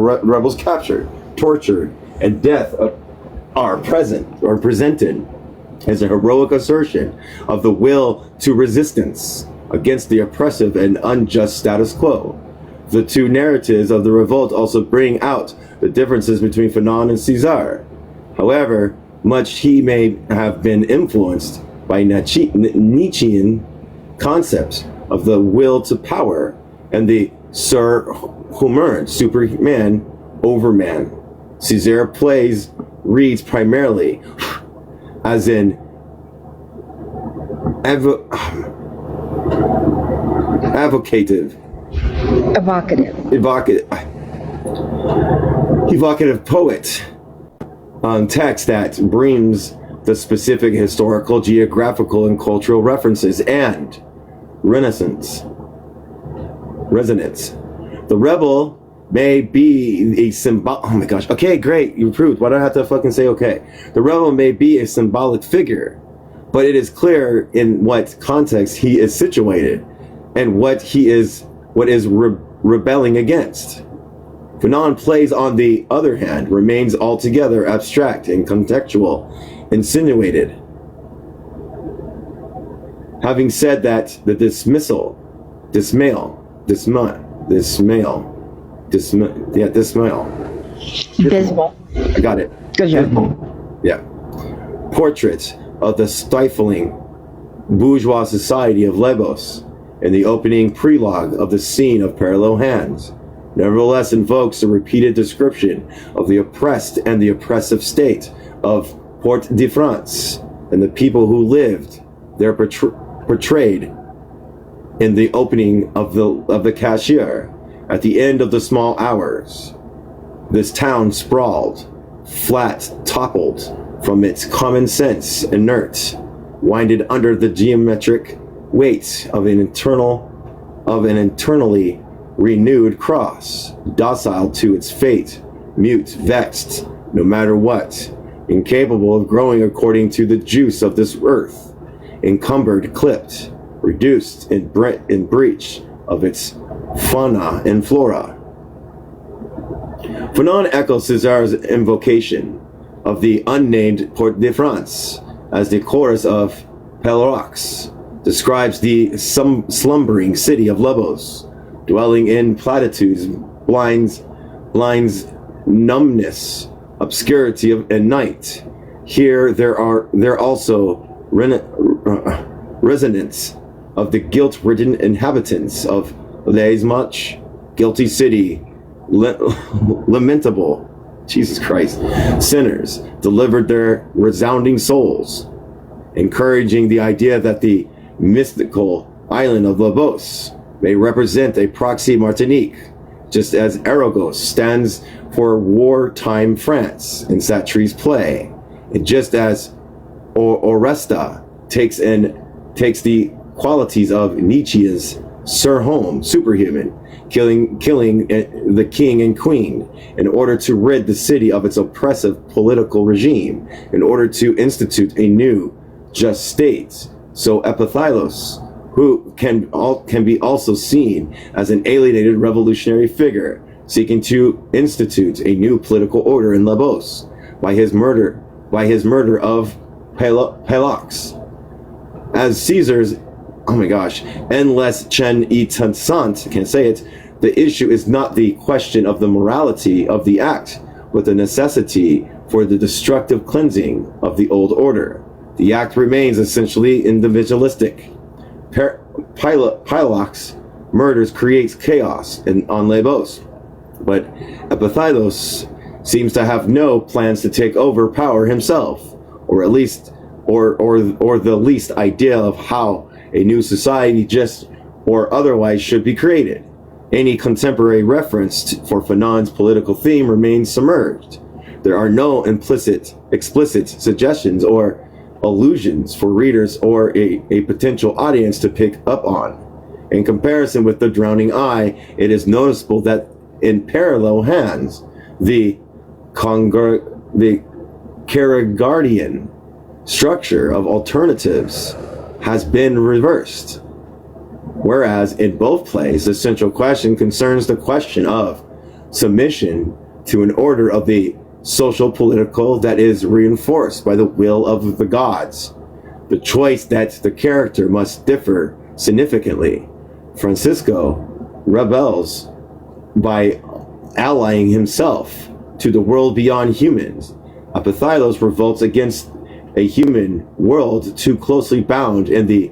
and death are presented as a heroic assertion of the will to resistance against the oppressive and unjust status quo. The two narratives of the revolt also bring out the differences between Fanon and César. However much he may have been influenced by Nietzschean concepts of the will to power and the surhuman, Superman, overman, César plays reads primarily as an evocative poet on text that brings the specific historical, geographical, and cultural references and resonance. The rebel may be a symbol. Oh my gosh. Okay, great. You approved. Why do I have to fucking say okay? The rebel may be a symbolic figure, but it is clear in what context he is situated and what is rebelling against. Fanon plays, on the other hand, remains altogether abstract and contextual, insinuated. Having said that, the dismissal. Dismal. I got it. Good job. Yeah. Portrait of the stifling bourgeois society of Lesbos in the opening prelogue of the scene of Parallel Hands, nevertheless invokes a repeated description of the oppressed and the oppressive state of Port-de-France and the people who lived there, portrayed in the opening of the Cashier. At the end of the small hours, this town sprawled, flat, toppled from its common sense, inert, winded under the geometric weight of an internally renewed cross, docile to its fate, mute, vexed, no matter what, incapable of growing according to the juice of this earth, encumbered, clipped, reduced in breach of its fauna and flora. Fanon echoes César's invocation of the unnamed Port-de-France as the chorus of Pellerox describes the slumbering city of Lesbos, dwelling in platitudes, blinds, numbness, obscurity and night. Here there also resonance of the guilt-ridden inhabitants of Les Much, guilty city, lamentable, Jesus Christ, sinners delivered their resounding souls, encouraging the idea that the mystical island of Lesbos may represent a proxy Martinique, just as Argos stands for wartime France in Sartre's play, and just as Oresta takes the qualities of Nietzsche's superhuman, killing the king and queen in order to rid the city of its oppressive political regime, in order to institute a new just state. So Epithylos who can be also seen as an alienated revolutionary figure seeking to institute a new political order in Lesbos by his murder of Pelox. As Caesar's, oh my gosh, endless chen itasant, can't say it, the issue is not the question of the morality of the act, but the necessity for the destructive cleansing of the old order. The act remains essentially individualistic. Pelox murders creates chaos on Lesbos, but Epiphylos seems to have no plans to take over power himself, or at least or the least idea of how a new society just or otherwise should be created. Any contemporary reference for Fanon's political theme remains submerged. There are no explicit suggestions or allusions for readers or a potential audience to pick up on. In comparison with The Drowning Eye, it is noticeable that in parallel hands, the Kierkegaardian structure of alternatives has been reversed. Whereas in both plays, the central question concerns the question of submission to an order of the social political that is reinforced by the will of the gods, the choice that the character must differ significantly. Francisco rebels by allying himself to the world beyond humans. Epiphylos revolts against a human world too closely bound in the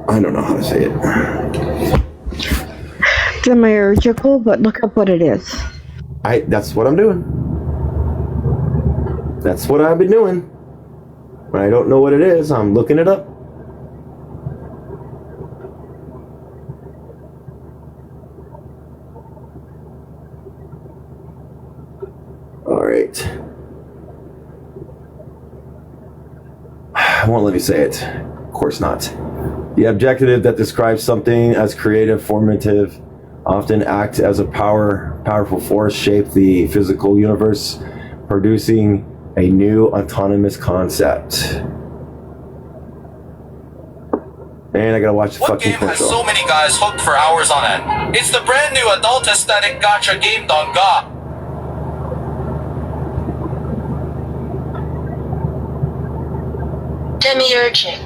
I don't know how to say it. Demiurgical, but look up what it is. That's what I'm doing. That's what I've been doing. When I don't know what it is, I'm looking it up. All right. Won't let me say it. Of course not. The adjective that describes something as creative, formative, often act as a powerful force, shape the physical universe, producing a new autonomous concept. And I gotta watch the What fucking game has commercial. so many guys hooked for hours on end? It's the brand new adult aesthetic gacha game Donga. Demiurgic.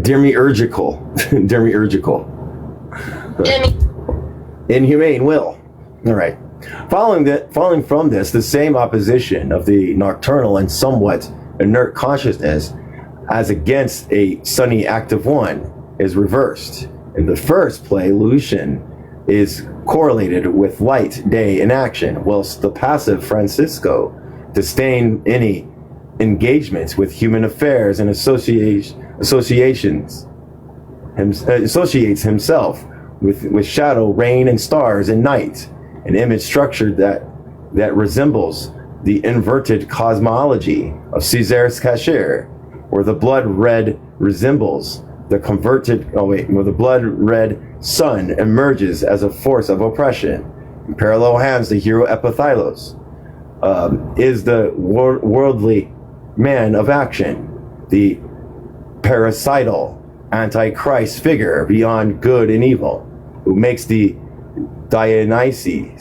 Demiurgical. Demiurgical. Inhumane will. All right. Following from this, the same opposition of the nocturnal and somewhat inert consciousness as against a sunny active one is reversed. In the first play, Lucian is correlated with light, day, and action, whilst the passive Francisco disdain any engagements with human affairs and associates himself with shadow, rain, and stars and night, an image structure that resembles the inverted cosmology of Caesar's Cashier, where the blood red resembles the where the blood red sun emerges as a force of oppression. In parallel hands, the hero Epiphylos is the worldly man of action, the parasital antichrist figure beyond good and evil, who makes the Dionysian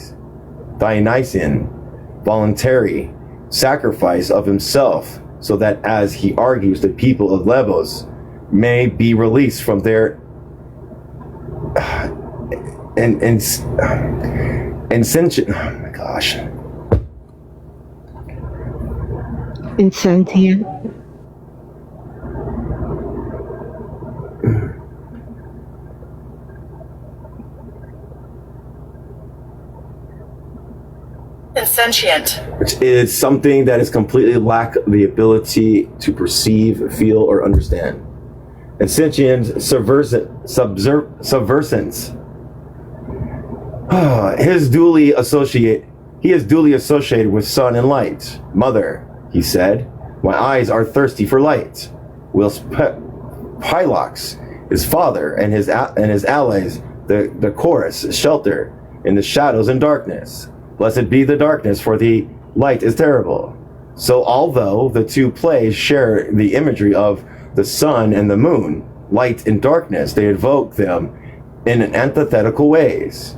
voluntary sacrifice of himself, so that, as he argues, the people of Lesbos may be released from their insentient. Oh my gosh. Insentient. Insentient. Which is something that is completely lack the ability to perceive, feel, or understand. Insentient subversance. He is duly associated with sun and light. Mother, he said, my eyes are thirsty for light. Whilst Pylox, his father, and his allies, the chorus, shelter in the shadows and darkness. Blessed be the darkness, for the light is terrible. So although the two plays share the imagery of the sun and the moon, light and darkness, they evoke them in antithetical ways.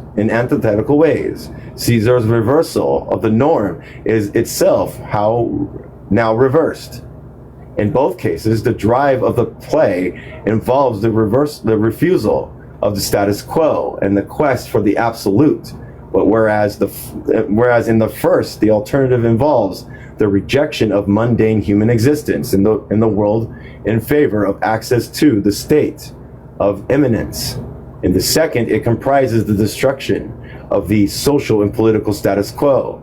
Caesar's reversal of the norm is itself now reversed. In both cases, the drive of the play involves the refusal of the status quo and the quest for the absolute. But whereas in the first, the alternative involves the rejection of mundane human existence in the world in favor of access to the state of immanence. In the second, it comprises the destruction of the social and political status quo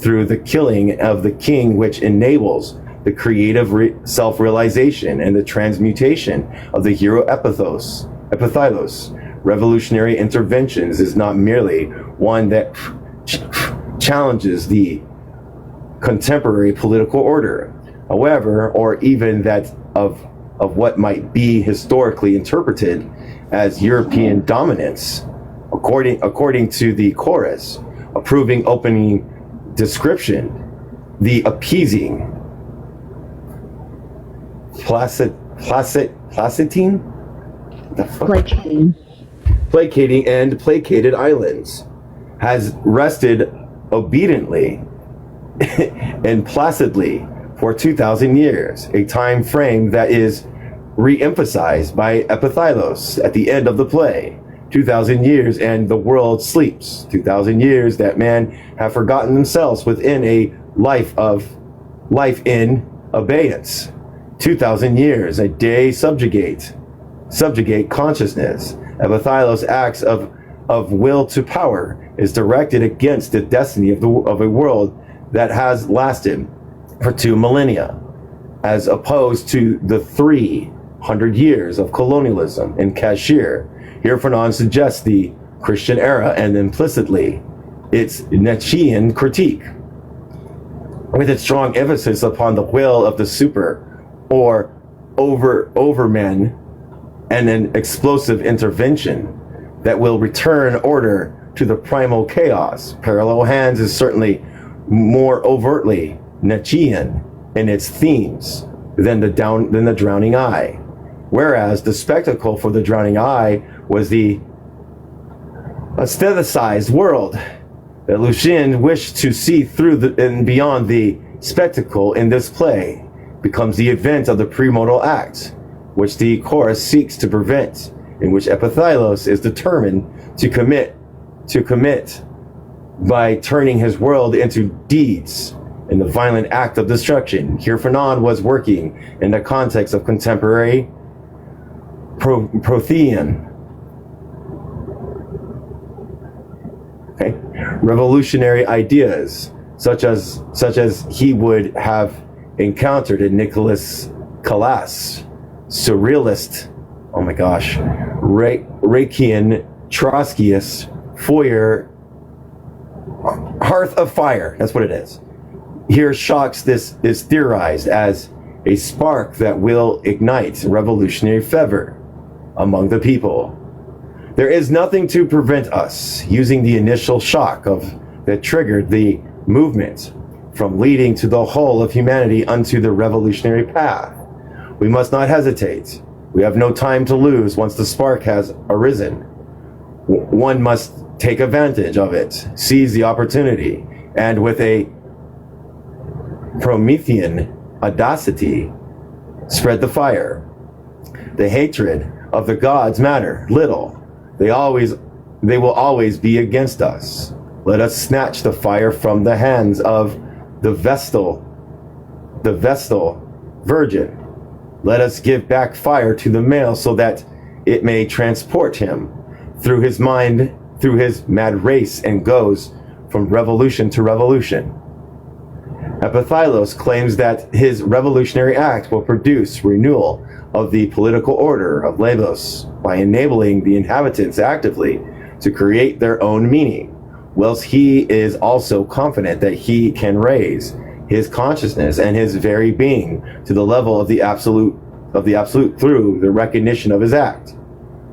through the killing of the king, which enables the creative self-realization and the transmutation of the hero epithylos. Revolutionary interventions is not merely one that challenges the contemporary political order, however, or even that of what might be historically interpreted as European dominance, according to the chorus, approving opening description, the appeasing, placating, placating and placated islands, has rested obediently and placidly for 2,000 years, a time frame that is re-emphasized by Epithylos at the end of the play. 2,000 years and the world sleeps. 2,000 years that man have forgotten themselves within a life in abeyance. 2,000 years a day subjugate consciousness. Epithylos' acts of will to power is directed against the destiny of a world that has lasted for 2 millennia, as opposed to the 300 years of colonialism in Kashmir. Here Fanon suggests the Christian era and implicitly its Nietzschean critique, with its strong emphasis upon the will of the super or overman and an explosive intervention that will return order to the primal chaos. Parallel Hands is certainly more overtly Nietzschean in its themes than the Drowning Eye, whereas the spectacle for the Drowning Eye was the aestheticized world that Lucien wished to see through and beyond. The spectacle in this play becomes the event of the premortal act, which the chorus seeks to prevent, in which Epithylos is determined to commit by turning his world into deeds in the violent act of destruction. Here Fanon was working in the context of contemporary Prothean revolutionary ideas, such as he would have encountered in Nicholas Callas, surrealist, Rakian, Trotskyist, Fourier, Hearth of Fire, that's what it is. Here shocks this is theorized as a spark that will ignite revolutionary fervor among the people. There is nothing to prevent us using the initial shock that triggered the movement from leading to the whole of humanity unto the revolutionary path. We must not hesitate. We have no time to lose once the spark has arisen. One must take advantage of it, seize the opportunity, and with a Promethean audacity, spread the fire. The hatred of the gods matter little. They will always be against us. Let us snatch the fire from the hands of the Vestal Virgin. Let us give back fire to the male so that it may transport him through his mind, through his mad race, and goes from revolution to revolution. Epithylos claims that his revolutionary act will produce renewal of the political order of Labos by enabling the inhabitants actively to create their own meaning, whilst he is also confident that he can raise his consciousness and his very being to the level of the absolute through the recognition of his act.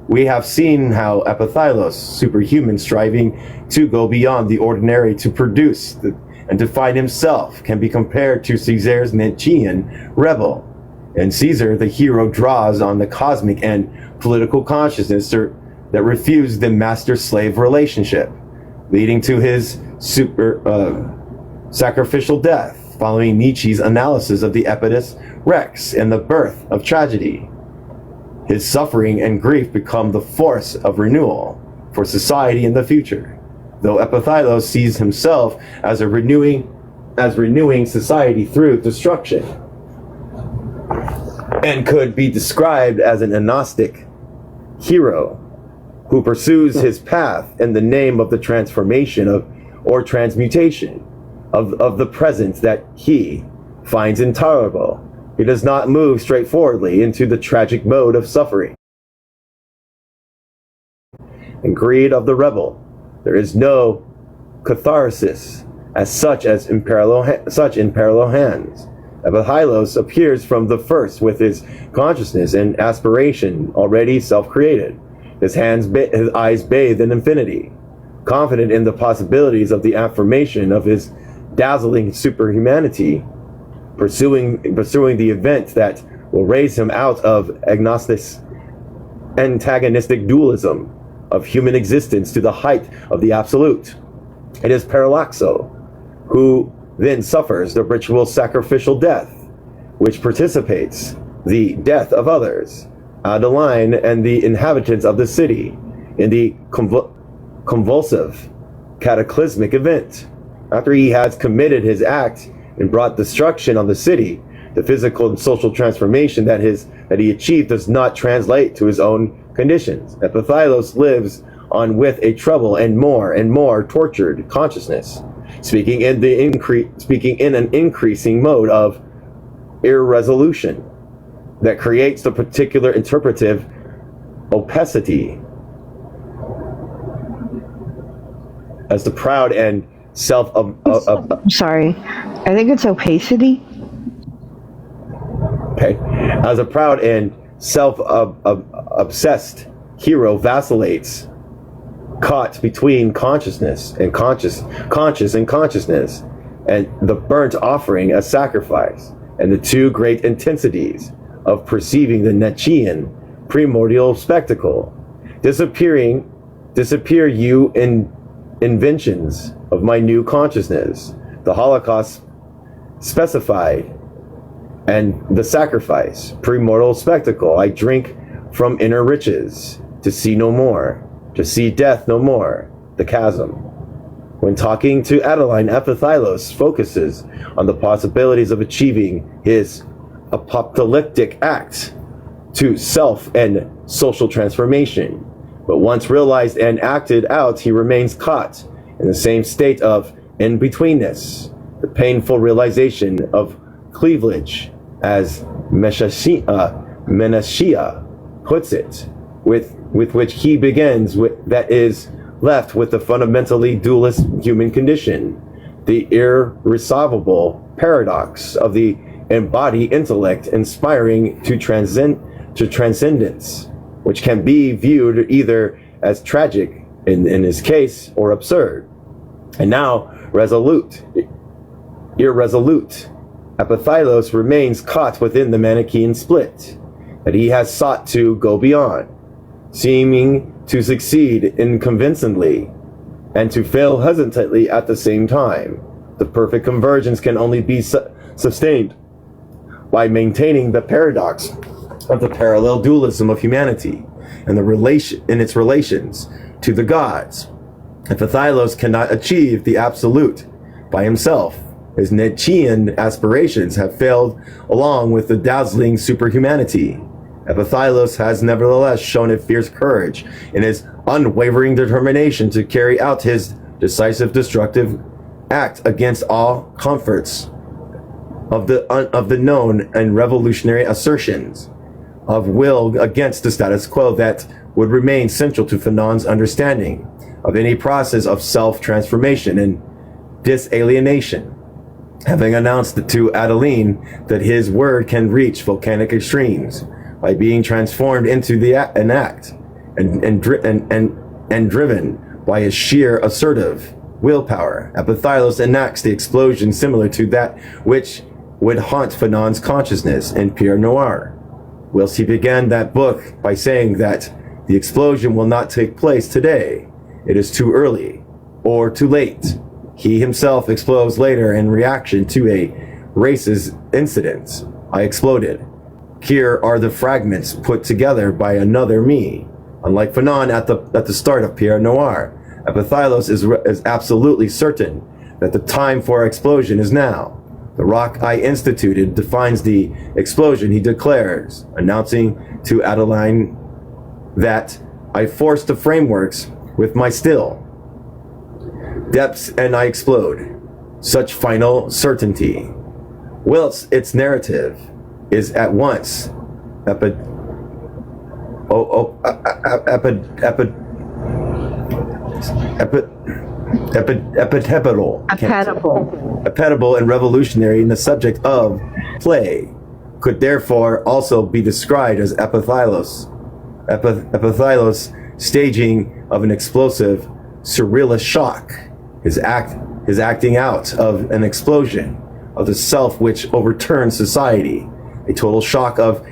We have seen how Epithylos, superhuman, striving to go beyond the ordinary to produce and to find himself can be compared to Caesar's Nietzschean rebel. And Caesar, the hero, draws on the cosmic and political consciousness that refused the master-slave relationship, leading to his sacrificial death, following Nietzsche's analysis of the Oedipus Rex and the birth of tragedy. His suffering and grief become the force of renewal for society in the future, though Epithylos sees himself as renewing society through destruction, and could be described as an agnostic hero who pursues his path in the name of the transformation or transmutation of the present that he finds intolerable. He does not move straightforwardly into the tragic mode of suffering and greed of the rebel. There is no catharsis as such in parallel hands. Epithylos appears from the first with his consciousness and aspiration already self-created, his eyes bathed in infinity, confident in the possibilities of the affirmation of his dazzling superhumanity, pursuing the event that will raise him out of antagonistic dualism of human existence to the height of the absolute. It is Parallaxo who then suffers the ritual sacrificial death, which participates the death of others, Adeline and the inhabitants of the city, in the convulsive, cataclysmic event. After he has committed his act and brought destruction on the city, the physical and social transformation that he achieved does not translate to his own conditions. Epithylos lives on with a trouble and more tortured consciousness, speaking in an increasing mode of irresolution that creates the particular interpretive opacity as the proud and Sorry, I think it's opacity. Okay, as a proud and obsessed hero vacillates, caught between conscious and consciousness, and the burnt offering as sacrifice, and the two great intensities of perceiving the Nietzschean primordial spectacle. Disappear you in inventions of my new consciousness, the Holocaust specified, and the sacrifice, premortal spectacle. I drink from inner riches to see no more, to see death no more, the chasm. When talking to Adeline, Epithylos focuses on the possibilities of achieving his apocalyptic act to self and social transformation. But once realized and acted out, he remains caught in the same state of in-betweenness, the painful realization of cleavage, as Menashia puts it, with which he begins, that is left with the fundamentally dualist human condition, the irresolvable paradox of the embodied intellect inspiring to transcendence, which can be viewed either as tragic in his case or absurd. And now irresolute, Epithylos remains caught within the Manichaean split that he has sought to go beyond, seeming to succeed inconvincingly and to fail hesitantly at the same time. The perfect convergence can only be sustained by maintaining the paradox of the parallel dualism of humanity and its relations to the gods. Epithylos cannot achieve the absolute by himself. His Nietzschean aspirations have failed along with the dazzling superhumanity. Epithylos has nevertheless shown a fierce courage in his unwavering determination to carry out his decisive destructive act against all comforts of the known and revolutionary assertions of will against the status quo that would remain central to Fanon's understanding of any process of self-transformation and disalienation. Having announced to Adeline that his word can reach volcanic extremes by being transformed into an act and driven by his sheer assertive willpower. Epithylos enacts the explosion similar to that which would haunt Fanon's consciousness in Pierre Noir, whilst he began that book by saying that the explosion will not take place today. It is too early or too late. He himself explodes later in reaction to a racist incident. I exploded. Here are the fragments put together by another me. Unlike Fanon at the start of Pierre Noir, Epithylos is absolutely certain that the time for explosion is now. The rock I instituted defines the explosion, he declares, announcing to Adeline that I force the frameworks with my still depths and I explode. Such final certainty. Whilst its narrative is at once epitable and revolutionary in the subject of play, could therefore also be described as Epithylos staging of an explosive surrealist shock, his acting out of an explosion of the self which overturns society, a total shock of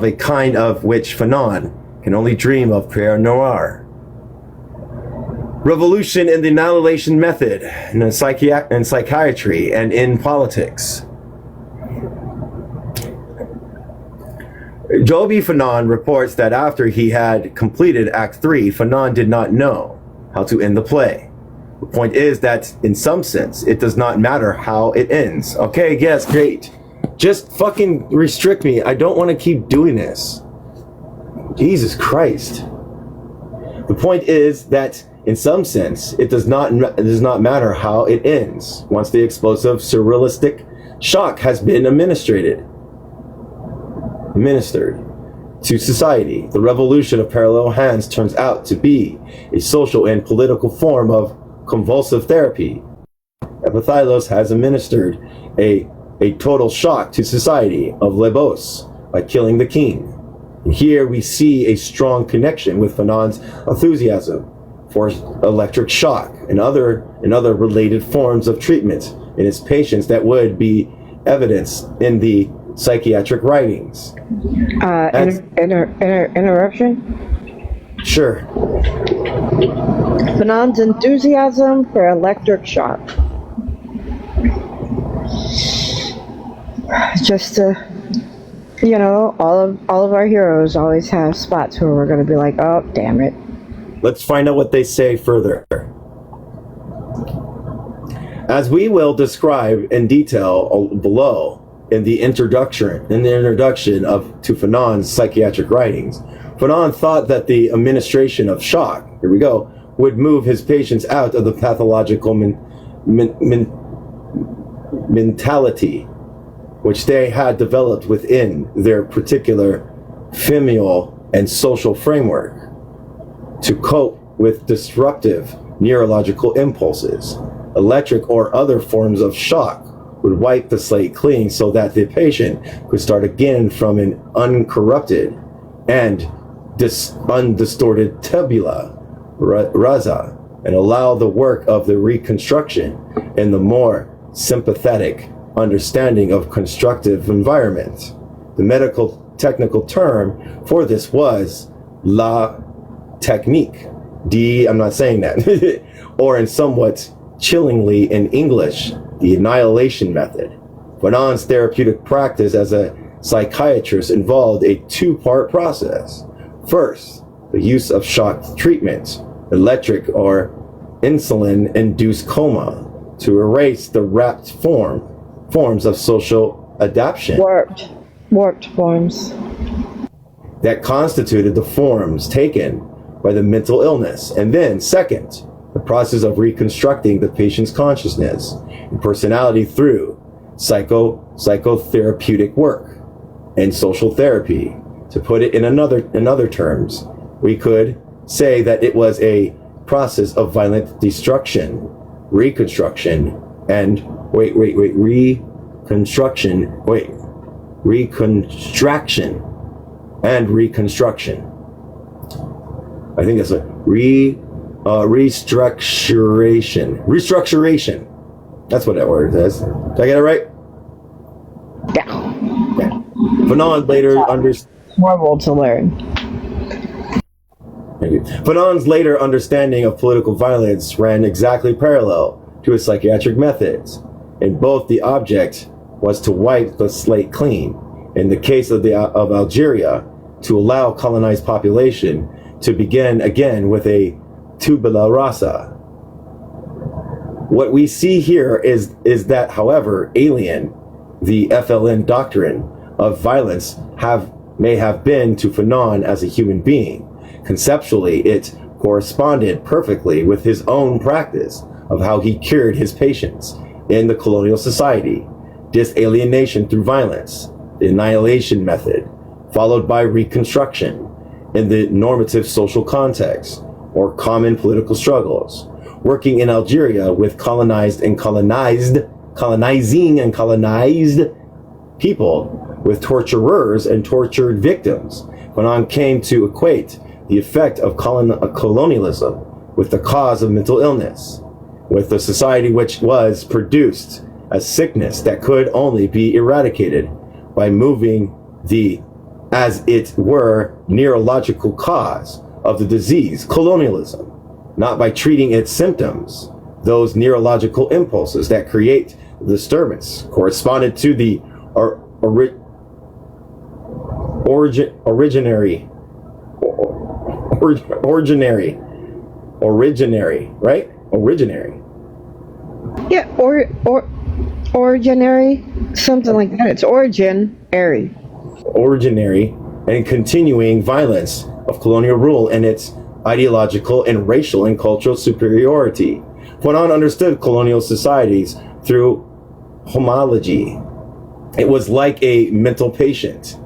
a kind of which Fanon can only dream of Pierre Noir. Revolution in the annihilation method, in psychiatry, and in politics. Joby Fanon reports that after he had completed Act 3, Fanon did not know how to end the play. The point is that, in some sense, it does not matter how it ends. Okay, yes, great. Just fucking restrict me. I don't want to keep doing this. Jesus Christ. The point is that, in some sense, it does not matter how it ends once the explosive surrealistic shock has been administered to society. The revolution of parallel hands turns out to be a social and political form of convulsive therapy. Epithylos has administered a total shock to society of Lebos by killing the king. And here we see a strong connection with Fanon's enthusiasm for electric shock and other related forms of treatment in his patients that would be evidenced in the psychiatric writings. Interruption? Sure. Fanon's enthusiasm for electric shock. Just to, all of our heroes always have spots where we're going to be like, oh, damn it. Let's find out what they say further. As we will describe in detail below in the introduction to Fanon's psychiatric writings, Fanon thought that the administration of shock, here we go, would move his patients out of the pathological mentality which they had developed within their particular familial and social framework to cope with disruptive neurological impulses. Electric or other forms of shock would wipe the slate clean so that the patient could start again from an uncorrupted and undistorted tabula rasa and allow the work of the reconstruction in the more sympathetic understanding of constructive environment. The medical technical term for this was la technique. I'm not saying that. Or in somewhat chillingly in English, the annihilation method. Fanon's therapeutic practice as a psychiatrist involved a two-part process. First, the use of shock treatment, electric or insulin-induced coma, to erase the wrapped forms of social adaptation. Warped forms. That constituted the forms taken by the mental illness. And then, second, the process of reconstructing the patient's consciousness and personality through psychotherapeutic work and social therapy. To put it in other terms, we could say that it was a process of violent destruction, reconstruction, and reconstruction and reconstruction. I think that's a Restructuration. That's what that word is. Did I get it right? Yeah. Okay. Fanon later understood. Horrible to learn. Fanon's later understanding of political violence ran exactly parallel to his psychiatric methods. In both, the object was to wipe the slate clean. In the case of Algeria, to allow colonized population to begin again with a tabula rasa. What we see here is that, however alien the FLN doctrine of violence may have been to Fanon as a human being, conceptually it corresponded perfectly with his own practice of how he cured his patients in the colonial society: disalienation through violence, the annihilation method, followed by reconstruction in the normative social context or common political struggles. Working in Algeria with colonizing and colonized people, with torturers and tortured victims, Fanon came to equate the effect of colonialism with the cause of mental illness, with a society which was produced as sickness that could only be eradicated by moving the, as it were, neurological cause of the disease, colonialism, not by treating its symptoms. Those neurological impulses that create the disturbance corresponded to the originary, right? Originary. Yeah, originary, something like that. It's originary And continuing violence of colonial rule and its ideological and racial and cultural superiority. Fanon understood colonial societies through homology. It was like a mental patient,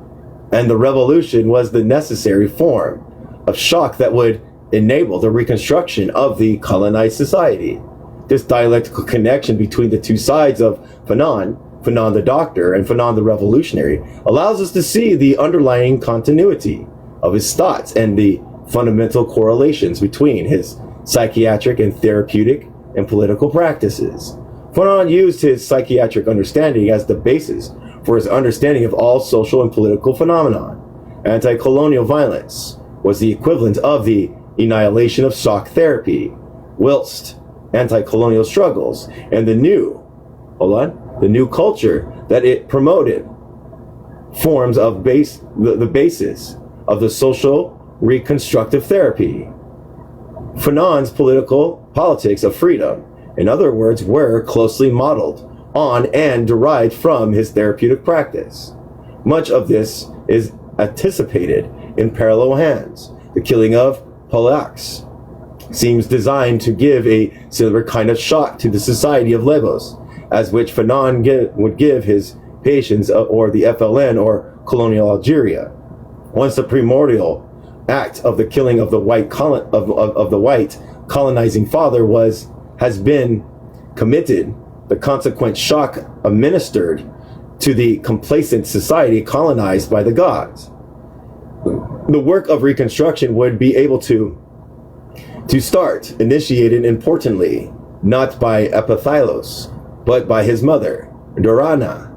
and the revolution was the necessary form of shock that would enable the reconstruction of the colonized society. This dialectical connection between the two sides of Fanon the doctor and Fanon the revolutionary, allows us to see the underlying continuity of his thoughts and the fundamental correlations between his psychiatric and therapeutic and political practices. Fanon used his psychiatric understanding as the basis for his understanding of all social and political phenomenon. Anti-colonial violence was the equivalent of the annihilation of shock therapy, whilst anti-colonial struggles and the new culture that it promoted forms of the basis of the social reconstructive therapy. Fanon's politics of freedom, in other words, were closely modeled on and derived from his therapeutic practice. Much of this is anticipated in parallel hands. The killing of Polaks seems designed to give a similar kind of shock to the society of Lebos, as which Fanon would give his patients or the FLN or colonial Algeria. Once the primordial act of the killing of the white colonizing father has been committed, the consequent shock administered to the complacent society colonized by the gods. The work of reconstruction would be able to start, initiated importantly, not by Epithylos, but by his mother, Dorana.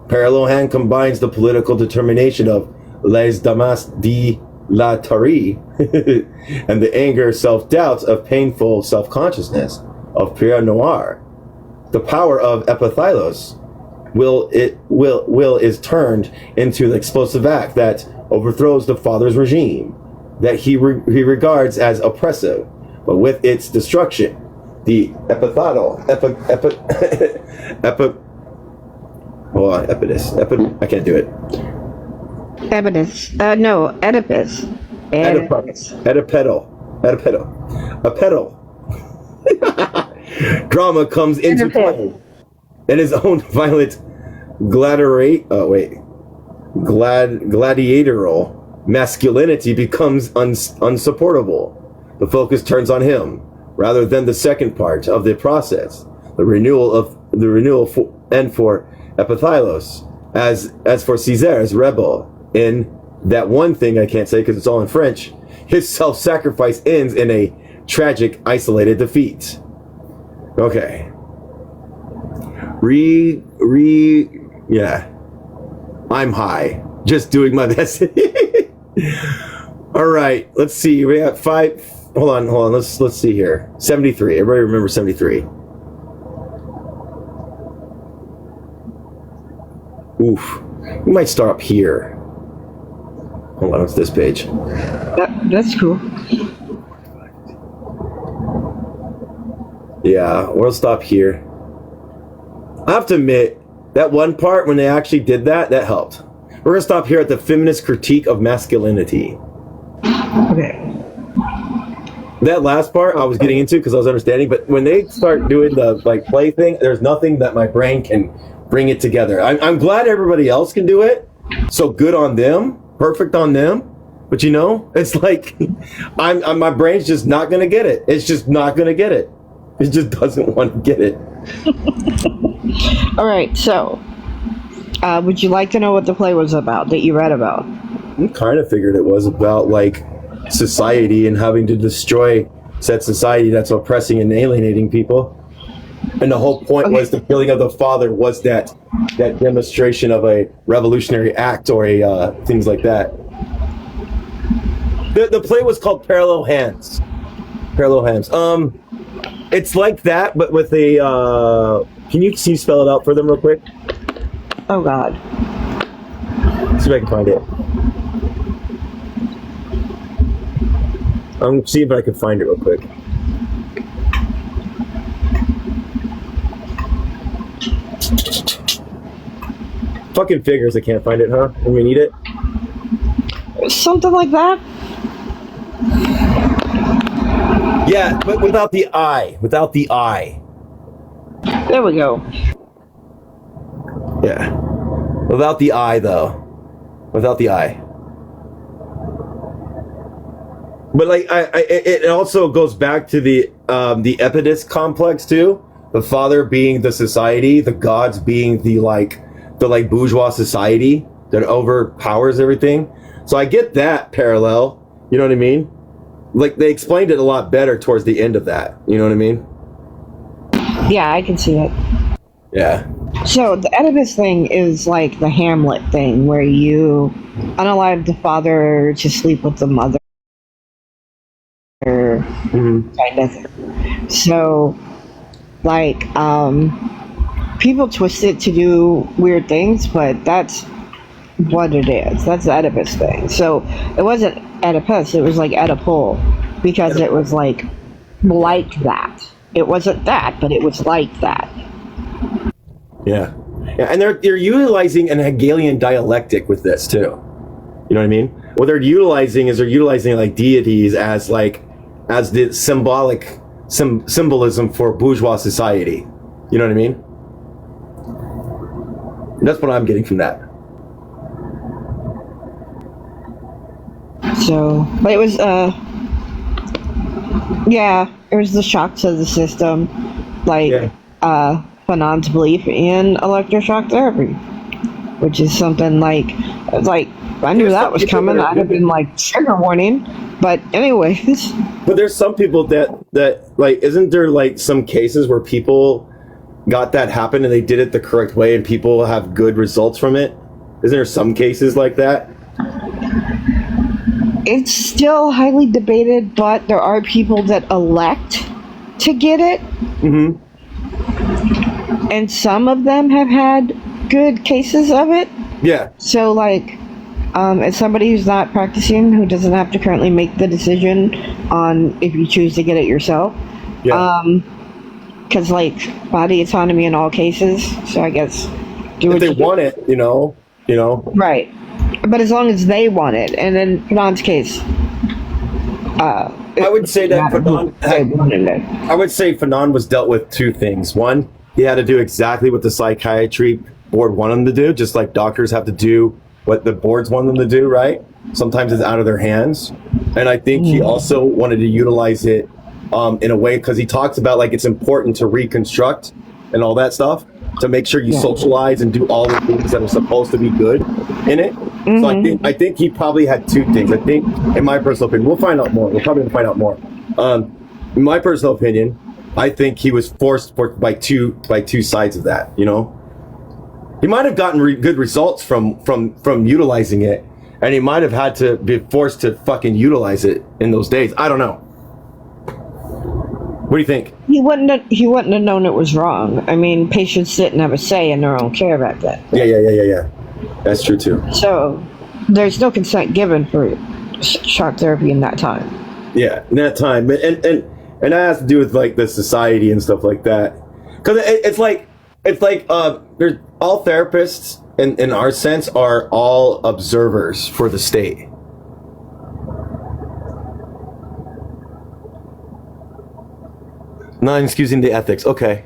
Parallel hand combines the political determination of Les Damas de la Tari and the anger, self-doubts of painful self-consciousness of Pierre Noir. The power of Epithylos is turned into the explosive act that overthrows the father's regime that he regards as oppressive, but with its destruction, the I can't do it. Oedipus. Drama comes into play, and his own violent gladiatorial masculinity becomes unsupportable. The focus turns on him rather than the second part of the process, the renewal for Epithylos, as for César's rebel. In that one thing I can't say because it's all in French, his self-sacrifice ends in a tragic, isolated defeat. Okay. Yeah. I'm high. Just doing my best. All right. Let's see. We got 5. Hold on. Let's see here. 73. Everybody remember 73. Oof. We might start up here. Hold on. What's this page? That's cool. Yeah. We'll stop here. I have to admit, that one part when they actually did that helped. We're going to stop here at the feminist critique of masculinity. Okay. That last part I was getting into because I was understanding, but when they start doing the like play thing, there's nothing that my brain can bring it together. I'm glad everybody else can do it, so good on them, perfect on them. But you know, it's like I'm my brain's just not gonna get it. It's just not gonna get it. It just doesn't want to get it. All right. So, would you like to know what the play was about that you read about? I kind of figured it was about like society and having to destroy said society that's oppressing and alienating people. And the whole point was the killing of the father was that demonstration of a revolutionary act or a things like that. The play was called Parallel Hands. Parallel Hands. It's like that, but with a. Can you spell it out for them real quick? Oh God. Let's see if I can find it. I'm see if I can find it real quick. Fucking figures, I can't find it, huh? When we need it. Something like that. Yeah, but without the I. Without the I. There we go. Yeah. Without the I, though. Without the I. But like, it also goes back to the Oedipus complex too. The father being the society, the gods being the bourgeois society that overpowers everything. So I get that parallel. You know what I mean? Like they explained it a lot better towards the end of that. You know what I mean? Yeah, I can see it. Yeah. So the Oedipus thing is like the Hamlet thing, where you unalive the father to sleep with the mother. Kind of thing. So, like, people twist it to do weird things, but that's what it is. That's the Oedipus thing. So it wasn't Oedipus; it was like Oedipal, because it was like that. It wasn't that, but it was like that. Yeah, and they're utilizing an Hegelian dialectic with this too. You know what I mean? What they're utilizing like deities as the symbolic symbolism for bourgeois society. You know what I mean? That's what I'm getting from that. So, but it was, yeah, it was the shock to the system, Fanon's belief in electroshock therapy, which is something like I knew that was coming. I'd have been like trigger warning, but anyways. But there's some people that like, isn't there like some cases where people got that happen and they did it the correct way and people have good results from it? Isn't there some cases like that? It's still highly debated, but there are people that elect to get it. Mm-hmm. And some of them have had good cases of it. Yeah. So, like, as somebody who's not practicing, who doesn't have to currently make the decision on if you choose to get it yourself. Yeah. Because, like, body autonomy in all cases. So I guess do if they want it, you know. Right. But as long as they want it, and in Fanon's case, I would say that Fanon, I would say Fanon was dealt with two things. One, he had to do exactly what the psychiatry board wanted him to do, just like doctors have to do what the boards want them to do, right? Sometimes it's out of their hands. And I think he also wanted to utilize it in a way, because he talks about like it's important to reconstruct and all that stuff, to make sure you socialize and do all the things that are supposed to be good in it. So I think he probably had two things. I think, in my personal opinion, we'll find out more. We'll probably find out more. In my personal opinion, I think he was forced by two sides of that. You know, he might have gotten good results from utilizing it, and he might have had to be forced to fucking utilize it in those days. I don't know. What do you think? He wouldn't have known it was wrong. I mean, patients didn't have a say in their own care back then. Yeah. That's true too. So there's no consent given for shock therapy in that time. Yeah, in that time, and that has to do with like the society and stuff like that. Because it's like there's all therapists in our sense are all observers for the state. Not excusing the ethics. Okay.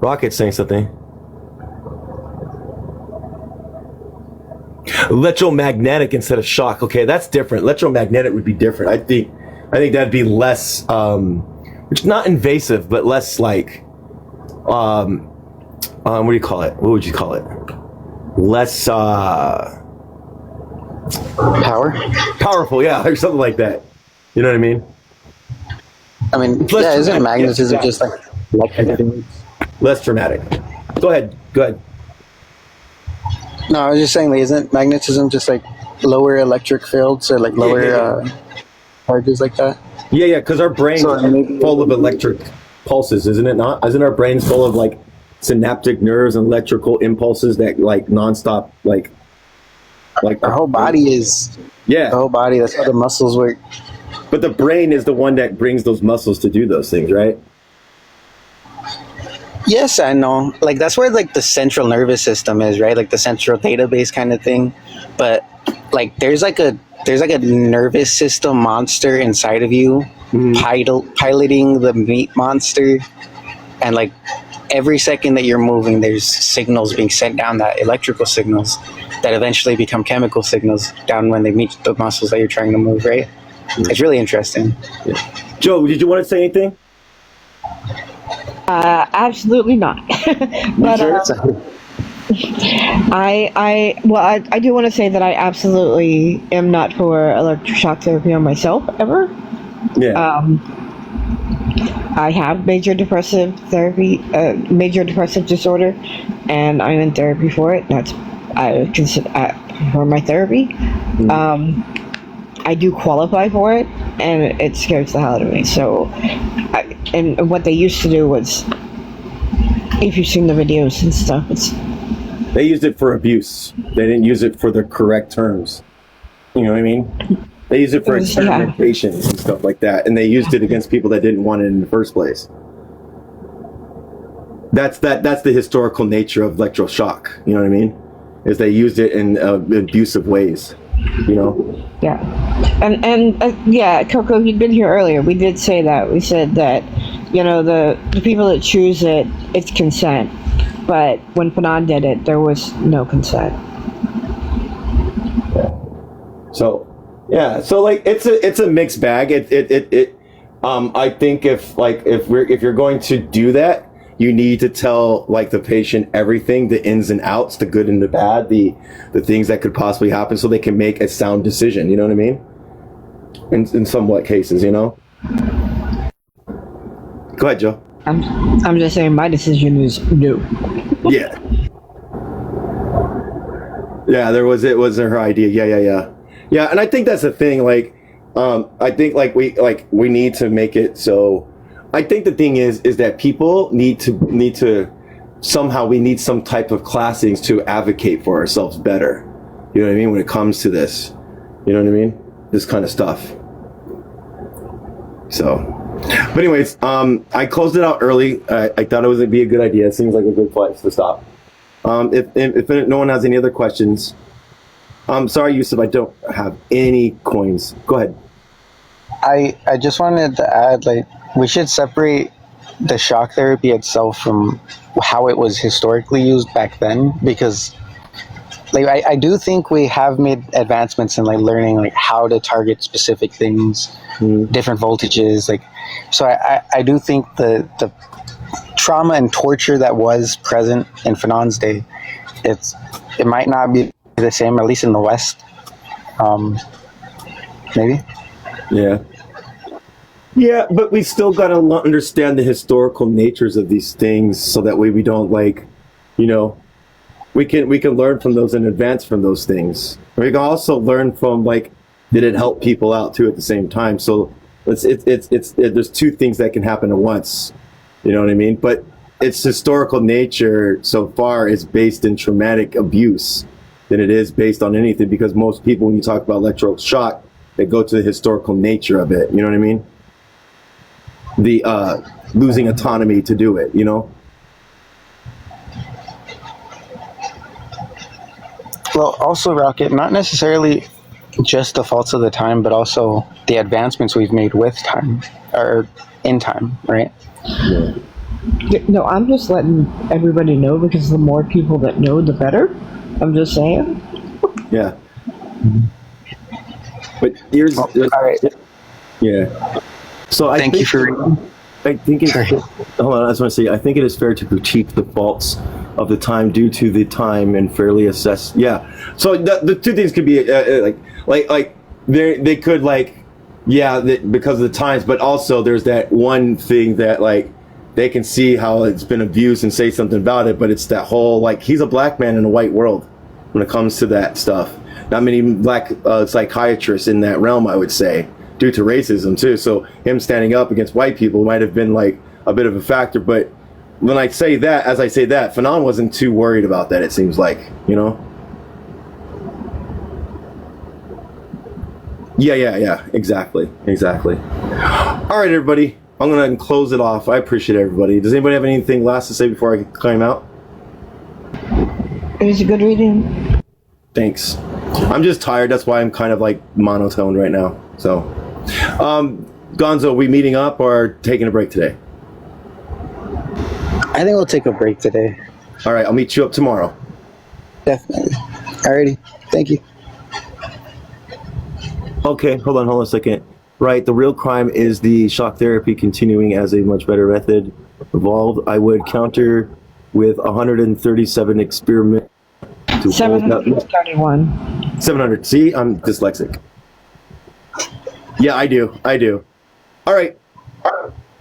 Rocket's saying something. Electromagnetic instead of shock. Okay, that's different. Electromagnetic would be different. I think that'd be less, which not invasive, but less like, what do you call it? What would you call it? Less, powerful, yeah, or something like that. You know what I mean? I mean, Less isn't dramatic, magnetism yeah. just like electric? Less dramatic. Go ahead. No, I was just saying, like, isn't magnetism just like lower electric fields or like lower charges like that? Yeah, because our brain's So maybe- full of electric pulses, isn't it not? Isn't our brains full of like synaptic nerves and electrical impulses that like nonstop, like Our whole body is the whole body. That's how the muscles work. But the brain is the one that brings those muscles to do those things, right? Yes, I know. Like that's where like the central nervous system is, right? Like the central database kind of thing. But like there's like a nervous system monster inside of you, piloting the meat monster, and like every second that you're moving, there's signals being sent down, that electrical signals that eventually become chemical signals down when they meet the muscles that you're trying to move, right? It's really interesting. Yeah. Joe, did you want to say anything? Absolutely not. But I do want to say that I absolutely am not for electroshock therapy on myself ever. Yeah. I have major depressive disorder, and I'm in therapy for it. I consider for my therapy. I do qualify for it, and it scares the hell out of me. So, and what they used to do was, if you've seen the videos and stuff, they used it for abuse. They didn't use it for the correct terms. You know what I mean? They used it for experimentation and stuff like that, and they used it against people that didn't want it in the first place. That's the historical nature of electroshock. You know what I mean? Is they used it in abusive ways. You know? Yeah. And yeah, Coco, you'd been here earlier. We did say that. We said that, you know, the people that choose it, it's consent. But when Fanon did it, there was no consent. Yeah. So, yeah. So like, it's a mixed bag. I think if you're going to do that, you need to tell like the patient everything, the ins and outs, the good and the bad, the things that could possibly happen, so they can make a sound decision. You know what I mean? In somewhat cases, you know. Go ahead, Joe. I'm just saying my decision is no. Yeah. Yeah, it was her idea. Yeah, and I think that's the thing. Like, I think we need to make it so. I think the thing is that people need to somehow, we need some type of classings to advocate for ourselves better. You know what I mean? When it comes to this, you know what I mean? This kind of stuff. So, but anyways, I closed it out early. I thought it would be a good idea. It seems like a good place to stop. If no one has any other questions, sorry, Yusuf, I don't have any coins. Go ahead. I just wanted to add, like, we should separate the shock therapy itself from how it was historically used back then, because like I do think we have made advancements in like learning like how to target specific things, different voltages, like, so I do think the trauma and torture that was present in Fanon's day, it might not be the same, at least in the West. Maybe. Yeah. Yeah, but we still got to understand the historical natures of these things, so that way we don't like, you know, we can learn from those and advance from those things. We can also learn from like, did it help people out too at the same time? So there's two things that can happen at once. You know what I mean? But its historical nature so far is based in traumatic abuse than it is based on anything, because most people, when you talk about electrical shock, they go to the historical nature of it. You know what I mean? The losing autonomy to do it, you know? Well, also, Rocket, not necessarily just the faults of the time, but also the advancements we've made with time, or in time, right? Yeah. No, I'm just letting everybody know because the more people that know, the better. I'm just saying. Yeah. But here's, All right. yeah. So I Thank think, you for reading. I think it's, Sorry. hold on, I just want to say, I think it is fair to critique the faults of the time due to the time and fairly assess. Yeah. So the two things could be like they could like, yeah, because of the times, but also there's that one thing that like they can see how it's been abused and say something about it, but it's that whole like, he's a black man in a white world when it comes to that stuff. Not many black psychiatrists in that realm, I would say, due to racism too. So him standing up against white people might have been like a bit of a factor. But when I say that, Fanon wasn't too worried about that, it seems like, you know? Yeah, exactly. All right, everybody, I'm gonna close it off. I appreciate everybody. Does anybody have anything last to say before I climb out? It was a good reading. Thanks. I'm just tired. That's why I'm kind of like monotone right now. So, Gonzo, we meeting up or taking a break today? I think we'll take a break today. All right, I'll meet you up tomorrow. Definitely. Alrighty. Thank you. Okay, hold on a second. Right, the real crime is the shock therapy continuing as a much better method evolved. I would counter with 137 experiments to hold up 731. 700. See, I'm dyslexic. Yeah, I do. All right,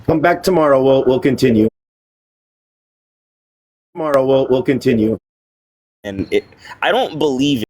come back tomorrow. We'll continue. Tomorrow we'll continue. And I don't believe